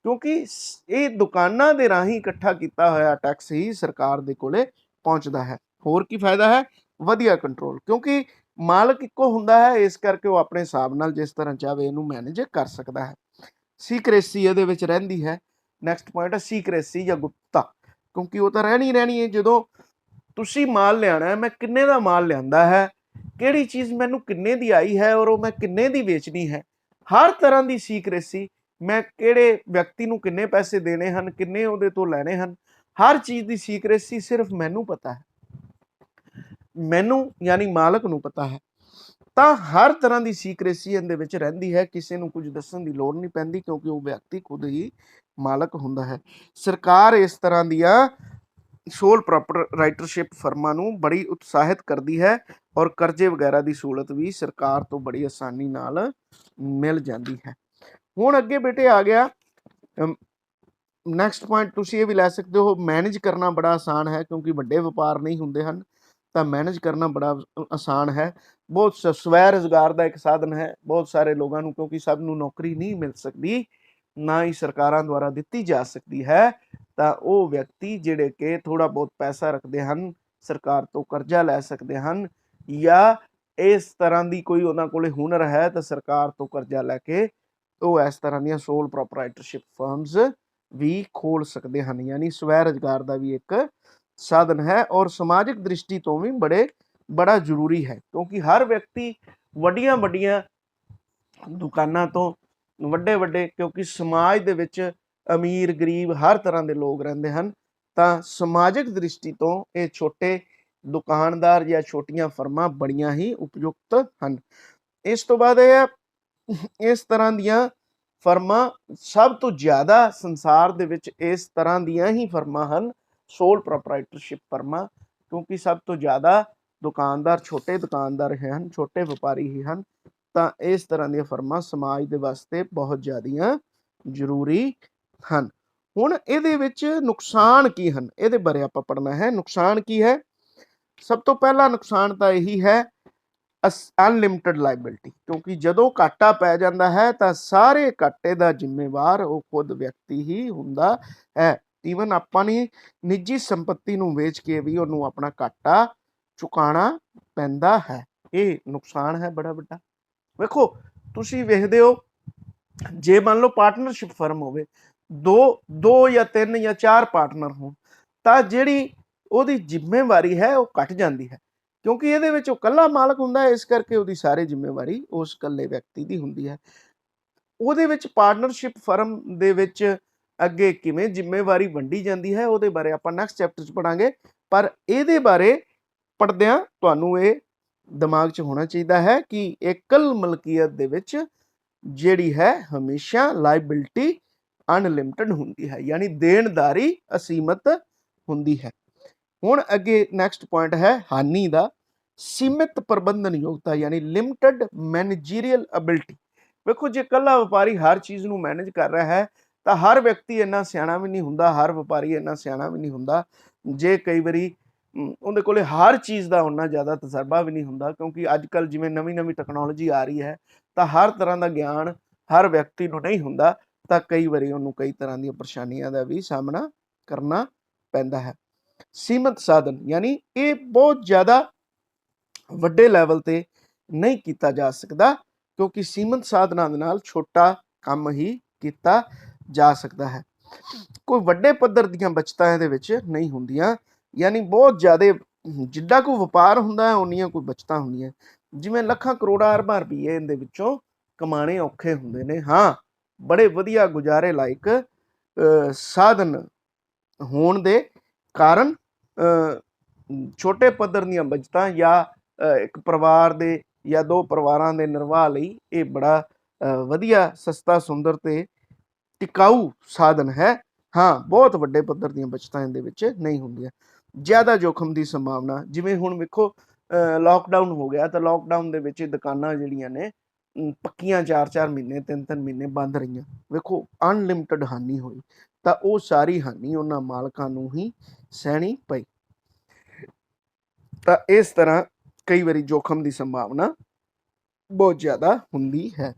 ਕਿਉਂਕਿ ਇਹ ਦੁਕਾਨਾਂ ਦੇ ਰਾਹੀਂ ਇਕੱਠਾ ਕੀਤਾ ਹੋਇਆ ਟੈਕਸ ਹੀ ਸਰਕਾਰ ਦੇ ਕੋਲੇ ਪਹੁੰਚਦਾ ਹੈ। ਹੋਰ ਕੀ ਫਾਇਦਾ ਹੈ? ਵਧੀਆ ਕੰਟਰੋਲ, ਕਿਉਂਕਿ ਮਾਲਕ ਇੱਕੋ ਹੁੰਦਾ ਹੈ, ਇਸ ਕਰਕੇ ਉਹ ਆਪਣੇ ਹਿਸਾਬ ਨਾਲ ਜਿਸ ਤਰ੍ਹਾਂ ਚਾਹੇ ਇਹਨੂੰ ਮੈਨੇਜ ਕਰ ਸਕਦਾ ਹੈ। ਸੀਕ੍ਰੇਸੀ ਇਹਦੇ ਵਿੱਚ ਰਹਿੰਦੀ ਹੈ। ਨੈਕਸਟ ਪੁਆਇੰਟ ਹੈ ਸੀਕ੍ਰੇਸੀ ਜਾਂ ਗੁਪਤਾ, ਕਿਉਂਕਿ ਉਹ ਤਾਂ ਰਹਿਣੀ ਹੈ। ਜਦੋਂ ਤੁਸੀਂ ਮਾਲ ਲਿਆਣਾ ਹੈ, ਮੈਂ ਕਿੰਨੇ ਦਾ ਮਾਲ ਲਿਆਂਦਾ ਹੈ, ਕਿਹੜੀ ਚੀਜ਼ ਮੈਨੂੰ ਕਿੰਨੇ ਦੀ ਆਈ ਹੈ ਔਰ ਉਹ ਮੈਂ ਕਿੰਨੇ ਦੀ ਵੇਚਣੀ ਹੈ, ਹਰ ਤਰ੍ਹਾਂ ਦੀ ਸੀਕ੍ਰੇਸੀ, ਮੈਂ ਕਿਹੜੇ ਵਿਅਕਤੀ ਨੂੰ ਕਿੰਨੇ ਪੈਸੇ ਦੇਣੇ ਹਨ, ਕਿੰਨੇ ਉਹਦੇ ਤੋਂ ਲੈਣੇ ਹਨ, ਹਰ ਚੀਜ਼ ਦੀ ਸੀਕ੍ਰੇਸੀ ਸਿਰਫ ਮੈਨੂੰ ਪਤਾ ਹੈ, ਮੈਨੂੰ ਯਾਨੀ ਮਾਲਕ ਨੂੰ ਪਤਾ ਹੈ। ਤਾਂ ਹਰ ਤਰ੍ਹਾਂ ਦੀ ਸੀਕ੍ਰੇਸੀ ਇਹਦੇ ਵਿੱਚ ਰਹਿੰਦੀ ਹੈ, ਕਿਸੇ ਨੂੰ ਕੁਝ ਦੱਸਣ ਦੀ ਲੋੜ ਨਹੀਂ ਪੈਂਦੀ, ਕਿਉਂਕਿ ਉਹ ਵਿਅਕਤੀ ਖੁਦ ਹੀ ਮਾਲਕ ਹੁੰਦਾ ਹੈ। ਸਰਕਾਰ ਇਸ ਤਰ੍ਹਾਂ ਦੀਆਂ ਸੋਲ ਪ੍ਰੋਪਰਾਈਟਰਸ਼ਿਪ ਫਰਮਾਂ ਨੂੰ ਬੜੀ ਉਤਸ਼ਾਹਿਤ ਕਰਦੀ ਹੈ ਔਰ ਕਰਜ਼ੇ ਵਗੈਰਾ ਦੀ ਸਹੂਲਤ ਵੀ ਸਰਕਾਰ ਤੋਂ ਬੜੀ ਆਸਾਨੀ ਨਾਲ ਮਿਲ ਜਾਂਦੀ ਹੈ। ਹੁਣ ਅੱਗੇ ਬੇਟੇ ਆ ਗਿਆ ਨੈਕਸਟ ਪੁਆਇੰਟ, ਤੁਸੀਂ ਇਹ ਵੀ ਲੈ ਸਕਦੇ ਹੋ, ਮੈਨੇਜ ਕਰਨਾ ਬੜਾ ਆਸਾਨ ਹੈ, ਕਿਉਂਕਿ ਵੱਡੇ ਵਪਾਰ ਨਹੀਂ ਹੁੰਦੇ ਹਨ ਤਾਂ ਮੈਨੇਜ ਕਰਨਾ ਬੜਾ ਆਸਾਨ ਹੈ। ਬਹੁਤ ਸਵੈ ਰੁਜ਼ਗਾਰ ਦਾ ਇੱਕ ਸਾਧਨ ਹੈ ਬਹੁਤ ਸਾਰੇ ਲੋਕਾਂ ਨੂੰ, ਕਿਉਂਕਿ ਸਭ ਨੂੰ ਨੌਕਰੀ ਨਹੀਂ ਮਿਲ ਸਕਦੀ, ਨਾ ਹੀ ਸਰਕਾਰਾਂ ਦੁਆਰਾ ਦਿੱਤੀ ਜਾ ਸਕਦੀ ਹੈ, ਤਾਂ ਉਹ ਵਿਅਕਤੀ ਜਿਹੜੇ ਕਿ ਥੋੜਾ ਬਹੁਤ ਪੈਸਾ ਰੱਖਦੇ ਹਨ, ਸਰਕਾਰ ਤੋਂ ਕਰਜ਼ਾ ਲੈ ਸਕਦੇ ਹਨ, ਜਾਂ ਇਸ ਤਰ੍ਹਾਂ ਦੀ ਕੋਈ ਉਹਨਾਂ ਕੋਲੇ ਹੁਨਰ ਹੈ ਤਾਂ ਸਰਕਾਰ ਤੋਂ ਕਰਜ਼ਾ ਲੈ ਕੇ ਉਹ ਇਸ ਤਰ੍ਹਾਂ ਦੀਆਂ ਸੋਲ ਪ੍ਰੋਪਰਾਈਟਰਸ਼ਿਪ ਫਰਮਸ ਵੀ ਖੋਲ ਸਕਦੇ ਹਨ। ਯਾਨੀ ਸਵੈ ਰੁਜ਼ਗਾਰ ਦਾ ਵੀ ਇੱਕ ਸਾਧਨ ਹੈ ਔਰ ਸਮਾਜਿਕ ਦ੍ਰਿਸ਼ਟੀ ਤੋਂ ਵੀ ਬੜਾ ਜ਼ਰੂਰੀ ਹੈ, ਕਿਉਂਕਿ ਹਰ ਵਿਅਕਤੀ ਵੱਡੀਆਂ ਦੁਕਾਨਾਂ ਤੋਂ ਵੱਡੇ ਕਿਉਂਕਿ ਸਮਾਜ ਦੇ ਵਿੱਚ ਅਮੀਰ ਗਰੀਬ ਹਰ ਤਰ੍ਹਾਂ ਦੇ ਲੋਕ ਰਹਿੰਦੇ ਹਨ, ਤਾਂ ਸਮਾਜਿਕ ਦ੍ਰਿਸ਼ਟੀ ਤੋਂ ਇਹ ਛੋਟੇ ਦੁਕਾਨਦਾਰ ਜਾਂ ਛੋਟੀਆਂ ਫਰਮਾਂ ਬੜੀਆਂ ਹੀ ਉਪਯੁਕਤ ਹਨ। ਇਸ ਤੋਂ ਬਾਅਦ ਇਹ ਇਸ ਤਰ੍ਹਾਂ ਦੀਆਂ ਫਰਮਾਂ ਸਭ ਤੋਂ ਜ਼ਿਆਦਾ ਸੰਸਾਰ ਦੇ ਵਿੱਚ ਇਸ ਤਰ੍ਹਾਂ ਦੀਆਂ ਹੀ ਫਰਮਾਂ ਹਨ, ਸੋਲ ਪ੍ਰੋਪਰਾਈਟਰਸ਼ਿਪ ਫਰਮਾਂ, ਕਿਉਂਕਿ ਸਭ ਤੋਂ ਜ਼ਿਆਦਾ ਦੁਕਾਨਦਾਰ ਛੋਟੇ ਦੁਕਾਨਦਾਰ ਹਨ, ਛੋਟੇ ਵਪਾਰੀ ਹੀ ਹਨ, ਤਾਂ ਇਸ ਤਰ੍ਹਾਂ ਦੀਆਂ ਫਰਮਾਂ ਸਮਾਜ ਦੇ ਵਾਸਤੇ ਬਹੁਤ ਜ਼ਿਆਦੀਆਂ ਜ਼ਰੂਰੀ ਹਨ। ਹੁਣ ਇਹਦੇ ਵਿੱਚ ਨੁਕਸਾਨ ਕੀ ਹਨ, ਇਹਦੇ ਬਾਰੇ ਆਪਾਂ ਪੜ੍ਹਨਾ ਹੈ। ਨੁਕਸਾਨ ਕੀ ਹੈ? ਸਭ ਤੋਂ ਪਹਿਲਾ ਨੁਕਸਾਨ ਤਾਂ ਇਹੀ ਹੈ ਅਨਲਿਮਟਿਡ ਲਾਇਬਿਲਿਟੀ, ਕਿਉਂਕਿ ਜਦੋਂ ਘਾਟਾ ਪੈ ਜਾਂਦਾ ਹੈ ਤਾਂ ਸਾਰੇ ਘਾਟੇ ਦਾ ਜ਼ਿੰਮੇਵਾਰ ਉਹ ਖੁਦ ਵਿਅਕਤੀ ਹੀ ਹੁੰਦਾ ਹੈ। ਈਵਨ ਆਪਾਂ ਨੇ ਨਿੱਜੀ ਸੰਪत्ति ਨੂੰ ਵੇਚ ਕੇ ਵੀ ਉਹਨੂੰ ਆਪਣਾ ਘਾਟਾ ਚੁਕਾਉਣਾ ਪੈਂਦਾ ਹੈ। ਇਹ ਨੁਕਸਾਨ ਹੈ ਬੜਾ ਵੱਡਾ। ਵੇਖੋ, ਤੁਸੀਂ ਵੇਖਦੇ ਹੋ, ਜੇ ਮੰਨ ਲਓ ਪਾਰਟਨਰਸ਼ਿਪ ਫਰਮ ਹੋਵੇ, ਦੋ ਜਾਂ ਤਿੰਨ ਜਾਂ ਚਾਰ ਪਾਰਟਨਰ ਹੋਣ, ਤਾਂ ਜਿਹੜੀ ਉਹਦੀ ਜ਼ਿੰਮੇਵਾਰੀ ਹੈ ਉਹ ਘਟ ਜਾਂਦੀ ਹੈ, ਕਿਉਂਕਿ ਇਹਦੇ ਵਿੱਚ ਉਹ ਇਕੱਲਾ ਮਾਲਕ ਹੁੰਦਾ ਹੈ, ਇਸ ਕਰਕੇ ਉਹਦੀ ਸਾਰੀ ਜ਼ਿੰਮੇਵਾਰੀ ਉਸ ਇਕੱਲੇ ਵਿਅਕਤੀ ਦੀ ਹੁੰਦੀ ਹੈ। ਉਹਦੇ ਵਿੱਚ ਪਾਰਟਨਰਸ਼ਿਪ ਫਰਮ ਦੇ ਵਿੱਚ ਅੱਗੇ ਕਿਵੇਂ ਜ਼ਿੰਮੇਵਾਰੀ ਵੰਡੀ ਜਾਂਦੀ ਹੈ ਉਹਦੇ ਬਾਰੇ ਆਪਾਂ ਨੈਕਸਟ ਚੈਪਟਰ 'ਚ ਪੜਾਂਗੇ, ਪਰ ਇਹਦੇ ਬਾਰੇ ਪੜ੍ਹਦਿਆਂ ਤੁਹਾਨੂੰ ਇਹ ਦਿਮਾਗ 'ਚ ਹੋਣਾ ਚਾਹੀਦਾ ਹੈ ਕਿ एकल ਮਲਕੀਅਤ ਦੇ ਵਿੱਚ ਜਿਹੜੀ ਹੈ ਹਮੇਸ਼ਾ ਲਾਇਬਿਲਿਟੀ ਅਨਲਿਮਟਿਡ ਹੁੰਦੀ ਹੈ, ਯਾਨੀ ਦੇਣਦਾਰੀ ਅਸੀਮਤ ਹੁੰਦੀ ਹੈ। ਹੁਣ ਅੱਗੇ ਨੈਕਸਟ ਪੁਆਇੰਟ ਹੈ ਹਾਨੀ ਦਾ, ਸੀਮਿਤ ਪ੍ਰਬੰਧਨ ਯੋਗਤਾ, ਯਾਨੀ ਲਿਮਟਿਡ ਮੈਨੇਜੀਰੀਅਲ ਐਬਿਲਿਟੀ। ਵੇਖੋ, ਜੇ ਇਕੱਲਾ ਵਪਾਰੀ ਹਰ ਚੀਜ਼ ਨੂੰ ਮੈਨੇਜ ਕਰ ਰਿਹਾ ਹੈ ਤਾਂ ਹਰ ਵਿਅਕਤੀ ਇੰਨਾ ਸਿਆਣਾ ਵੀ ਨਹੀਂ ਹੁੰਦਾ, ਹਰ ਵਪਾਰੀ ਇੰਨਾ ਸਿਆਣਾ ਵੀ ਨਹੀਂ ਹੁੰਦਾ। ਜੇ ਕਈ ਵਾਰੀ ਉਹਦੇ ਕੋਲੇ ਹਰ ਚੀਜ਼ ਦਾ ਉਨਾ ਜ਼ਿਆਦਾ ਤਜਰਬਾ ਵੀ ਨਹੀਂ ਹੁੰਦਾ, ਕਿਉਂਕਿ ਅੱਜ ਕੱਲ੍ਹ ਜਿਵੇਂ ਨਵੀਂ ਟੈਕਨੋਲੋਜੀ ਆ ਰਹੀ ਹੈ ਤਾਂ ਹਰ ਤਰ੍ਹਾਂ ਦਾ ਗਿਆਨ ਹਰ ਵਿਅਕਤੀ ਨੂੰ ਨਹੀਂ ਹੁੰਦਾ, ਤਾਂ ਕਈ ਵਾਰੀ ਉਹਨੂੰ ਕਈ ਤਰ੍ਹਾਂ ਦੀਆਂ ਪਰੇਸ਼ਾਨੀਆਂ ਦਾ ਵੀ ਸਾਹਮਣਾ ਕਰਨਾ ਪੈਂਦਾ ਹੈ। ਸੀਮਤ ਸਾਧਨ ਯਾਨੀ ਇਹ ਬਹੁਤ ਜ਼ਿਆਦਾ ਵੱਡੇ ਲੈਵਲ ਤੇ ਨਹੀਂ ਕੀਤਾ ਜਾ ਸਕਦਾ, ਕਿਉਂਕਿ ਸੀਮਤ ਸਾਧਨਾਂ ਦੇ ਨਾਲ ਛੋਟਾ ਕੰਮ ਹੀ ਕੀਤਾ ਜਾ ਸਕਦਾ ਹੈ। ਕੋਈ ਵੱਡੇ ਪੱਧਰ ਦੀਆਂ ਬਚਤਾਂ ਇਹਦੇ ਵਿੱਚ ਨਹੀਂ ਹੁੰਦੀਆਂ, ਯਾਨੀ ਬਹੁਤ ਜ਼ਿਆਦਾ ਜਿੱਡਾ ਕੋਈ ਵਪਾਰ ਹੁੰਦਾ ਹੈ ਉਨੀਆਂ ਕੋਈ ਬਚਤਾਂ ਹੁੰਦੀਆਂ। ਜਿਵੇਂ ਲੱਖਾਂ ਕਰੋੜਾਂ ਅਰਬਾਂ ਰੁਪਈਏ ਇਹਦੇ ਵਿੱਚੋਂ ਕਮਾਣੇ ਔਖੇ ਹੁੰਦੇ ਨੇ। ਹਾਂ, ਬੜੇ ਵਧੀਆ ਗੁਜ਼ਾਰੇ ਲਾਇਕ ਸਾਧਨ ਹੋਣ ਦੇ ਕਾਰਨ ਛੋਟੇ ਪੱਧਰ ਦੀਆਂ ਬਚਤਾਂ ਜਾਂ ਇੱਕ ਪਰਿਵਾਰ ਦੇ ਜਾਂ ਦੋ ਪਰਿਵਾਰਾਂ ਦੇ ਨਿਰਵਾਹ ਲਈ ਇਹ ਬੜਾ ਵਧੀਆ, ਸਸਤਾ, ਸੁੰਦਰ ਤੇ ਟਿਕਾਊ ਸਾਧਨ ਹੈ। ਹਾਂ, ਬਹੁਤ ਵੱਡੇ ਪੱਧਰ ਦੀਆਂ ਬਚਤਾਂ ਇਹਦੇ ਵਿੱਚ ਨਹੀਂ ਹੁੰਦੀਆਂ। ਜ਼ਿਆਦਾ ਜੋਖਮ ਦੀ ਸੰਭਾਵਨਾ, ਜਿਵੇਂ ਹੁਣ ਵੇਖੋ ਲਾਕਡਾਊਨ ਹੋ ਗਿਆ ਤਾਂ ਲਾਕਡਾਊਨ ਦੇ ਵਿੱਚ ਦੁਕਾਨਾਂ ਜਿਹੜੀਆਂ ਨੇ ਪੱਕੀਆਂ 4-4 ਮਹੀਨੇ 3-3 ਮਹੀਨੇ ਬੰਦ ਰਹੀਆਂ। ਵੇਖੋ ਅਨਲਿਮਟਿਡ ਹਾਨੀ ਹੋਈ, ਤਾਂ ਉਹ ਸਾਰੀ ਹਾਨੀ ਉਹਨਾਂ ਮਾਲਕਾਂ ਨੂੰ ਹੀ ਸਹਿਣੀ ਪਈ। ਤਾਂ ਇਸ ਤਰ੍ਹਾਂ ਕਈ ਵਾਰੀ ਜੋਖਮ ਦੀ ਸੰਭਾਵਨਾ ਬਹੁਤ ਜ਼ਿਆਦਾ ਹੁੰਦੀ ਹੈ।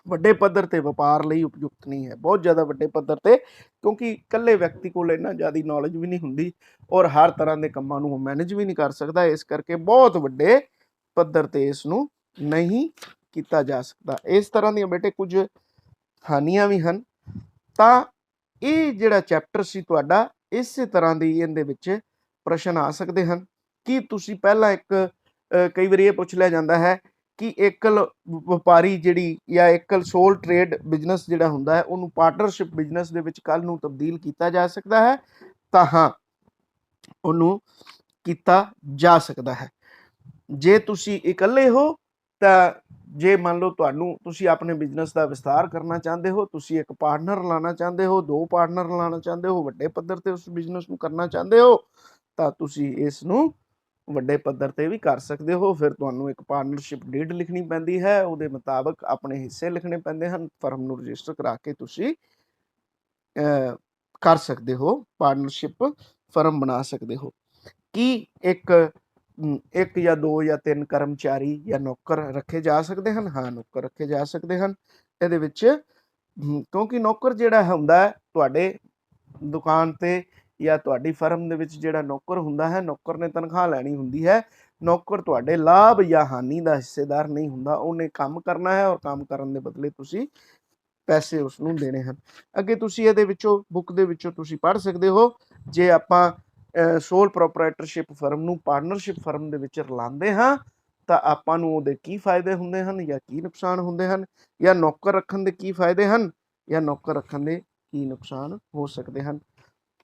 ਵੱਡੇ ਪੱਧਰ ਤੇ ਵਪਾਰ ਲਈ ਉਪਯੁਕਤ ਨਹੀਂ ਹੈ, ਬਹੁਤ ਜ਼ਿਆਦਾ ਵੱਡੇ ਪੱਧਰ ਤੇ, ਕਿਉਂਕਿ ਇਕੱਲੇ ਵਿਅਕਤੀ ਕੋਲ ਇੰਨਾ ਜ਼ਿਆਦਾ ਨੌਲੇਜ ਵੀ ਨਹੀਂ ਹੁੰਦੀ ਔਰ ਹਰ ਤਰ੍ਹਾਂ ਦੇ ਕੰਮਾਂ ਨੂੰ ਉਹ ਮੈਨੇਜ ਵੀ ਨਹੀਂ ਕਰ ਸਕਦਾ। ਇਸ ਕਰਕੇ ਬਹੁਤ ਵੱਡੇ ਪੱਧਰ ਤੇ ਇਸ ਨੂੰ ਨਹੀਂ ਕੀਤਾ ਜਾ ਸਕਦਾ। ਇਸ ਤਰ੍ਹਾਂ ਦੀਆਂ ਬੇਟੇ ਕੁਝ ਹਾਨੀਆਂ ਵੀ ਹਨ। ਤਾਂ ਇਹ ਜਿਹੜਾ ਚੈਪਟਰ ਸੀ ਤੁਹਾਡਾ, ਇਸੇ ਤਰ੍ਹਾਂ ਦੀ ਇਹਦੇ ਵਿੱਚ ਪ੍ਰਸ਼ਨ ਆ ਸਕਦੇ ਹਨ ਕਿ ਤੁਸੀਂ ਪਹਿਲਾਂ ਕਈ ਵਾਰੀ ਇਹ ਪੁੱਛ ਲਿਆ ਜਾਂਦਾ ਹੈ ਕਿ एकल ਵਪਾਰੀ ਜਿਹੜੀ ਜਾਂ एकल ਸੋਲ ਟ੍ਰੇਡ ਬਿਜ਼ਨਸ ਜਿਹੜਾ ਹੁੰਦਾ ਹੈ ਉਹਨੂੰ ਪਾਰਟਨਰਸ਼ਿਪ ਬਿਜ਼ਨਸ ਦੇ ਵਿੱਚ ਕੱਲ ਨੂੰ ਤਬਦੀਲ ਕੀਤਾ ਜਾ ਸਕਦਾ ਹੈ। ਤਾਂ ਹਾਂ, ਉਹਨੂੰ ਕੀਤਾ ਜਾ ਸਕਦਾ ਹੈ। ਜੇ ਤੁਸੀਂ ਇਕੱਲੇ ਹੋ ਤਾਂ ਜੇ ਮੰਨ ਲਓ ਤੁਸੀਂ ਆਪਣੇ ਬਿਜ਼ਨਸ ਦਾ ਵਿਸਥਾਰ ਕਰਨਾ ਚਾਹੁੰਦੇ ਹੋ, ਤੁਸੀਂ ਇੱਕ ਪਾਰਟਨਰ ਲਾਣਾ ਚਾਹੁੰਦੇ ਹੋ, ਦੋ ਪਾਰਟਨਰ ਲਾਣਾ ਚਾਹੁੰਦੇ ਹੋ, ਵੱਡੇ ਪੱਧਰ ਤੇ ਉਸ ਬਿਜ਼ਨਸ ਨੂੰ ਕਰਨਾ ਚਾਹੁੰਦੇ ਹੋ, ਤਾਂ ਤੁਸੀਂ ਇਸ ਨੂੰ ਵੱਡੇ ਪੱਧਰ ਤੇ ਵੀ ਕਰ ਸਕਦੇ ਹੋ। ਫਿਰ ਤੁਹਾਨੂੰ ਇੱਕ ਪਾਰਟਨਰਸ਼ਿਪ ਡੀਡ ਲਿਖਣੀ ਪੈਂਦੀ ਹੈ, ਉਹਦੇ ਮੁਤਾਬਕ ਆਪਣੇ ਹਿੱਸੇ ਲਿਖਣੇ ਪੈਂਦੇ ਹਨ, ਫਰਮ ਨੂੰ ਰਜਿਸਟਰ ਕਰਾ ਕੇ ਤੁਸੀਂ ਕਰ ਸਕਦੇ ਹੋ, ਪਾਰਟਨਰਸ਼ਿਪ ਫਰਮ ਬਣਾ ਸਕਦੇ ਹੋ। ਕੀ ਇੱਕ ਜਾਂ ਦੋ ਜਾਂ ਤਿੰਨ ਕਰਮਚਾਰੀ ਜਾਂ ਨੌਕਰ ਰੱਖੇ ਜਾ ਸਕਦੇ ਹਨ? ਹਾਂ, ਨੌਕਰ ਰੱਖੇ ਜਾ ਸਕਦੇ ਹਨ ਇਹਦੇ ਵਿੱਚ, ਕਿਉਂਕਿ ਨੌਕਰ ਜਿਹੜਾ ਹੁੰਦਾ ਤੁਹਾਡੇ ਦੁਕਾਨ ਤੇ ਜਾਂ ਤੁਹਾਡੀ ਫਰਮ ਦੇ ਵਿੱਚ ਜਿਹੜਾ ਨੌਕਰ ਹੁੰਦਾ ਹੈ, ਨੌਕਰ ਨੇ ਤਨਖਾਹ ਲੈਣੀ ਹੁੰਦੀ ਹੈ। ਨੌਕਰ ਤੁਹਾਡੇ ਲਾਭ ਜਾਂ ਹਾਨੀ ਦਾ ਹਿੱਸੇਦਾਰ ਨਹੀਂ ਹੁੰਦਾ। ਉਹਨੇ ਕੰਮ ਕਰਨਾ ਹੈ ਔਰ ਕੰਮ ਕਰਨ ਦੇ ਬਦਲੇ ਤੁਸੀਂ ਪੈਸੇ ਉਸ ਨੂੰ ਦੇਣੇ ਹਨ। ਅੱਗੇ ਤੁਸੀਂ ਇਹਦੇ ਵਿੱਚੋਂ ਬੁੱਕ ਦੇ ਵਿੱਚੋਂ ਤੁਸੀਂ ਪੜ੍ਹ ਸਕਦੇ ਹੋ, ਜੇ ਆਪਾਂ ਸੋਲ ਪ੍ਰੋਪਰਾਈਟਰਸ਼ਿਪ ਫਰਮ ਨੂੰ ਪਾਰਟਨਰਸ਼ਿਪ ਫਰਮ ਦੇ ਵਿੱਚ ਰਲਾਉਂਦੇ ਹਾਂ ਤਾਂ ਆਪਾਂ ਨੂੰ ਉਹਦੇ ਕੀ ਫਾਇਦੇ ਹੁੰਦੇ ਹਨ ਜਾਂ ਕੀ ਨੁਕਸਾਨ ਹੁੰਦੇ ਹਨ, ਜਾਂ ਨੌਕਰ ਰੱਖਣ ਦੇ ਕੀ ਫਾਇਦੇ ਹਨ ਜਾਂ ਨੌਕਰ ਰੱਖਣ ਦੇ ਕੀ ਨੁਕਸਾਨ ਹੋ ਸਕਦੇ ਹਨ,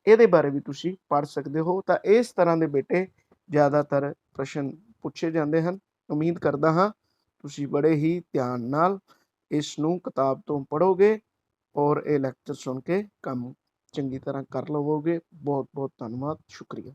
ਇਹਦੇ ਬਾਰੇ ਵੀ ਤੁਸੀਂ ਪੜ੍ਹ ਸਕਦੇ ਹੋ। ਤਾਂ ਇਸ ਤਰ੍ਹਾਂ ਦੇ ਬੇਟੇ ਜ਼ਿਆਦਾਤਰ ਪ੍ਰਸ਼ਨ ਪੁੱਛੇ ਜਾਂਦੇ ਹਨ। ਉਮੀਦ ਕਰਦਾ ਹਾਂ ਤੁਸੀਂ ਬੜੇ ਹੀ ਧਿਆਨ ਨਾਲ ਇਸ ਨੂੰ ਕਿਤਾਬ ਤੋਂ ਪੜ੍ਹੋਗੇ ਔਰ ਇਹ ਲੈਕਚਰ ਸੁਣ ਕੇ ਕੰਮ ਚੰਗੀ ਤਰ੍ਹਾਂ ਕਰ ਲਵੋਗੇ। ਬਹੁਤ ਬਹੁਤ ਧੰਨਵਾਦ, ਸ਼ੁਕਰੀਆ।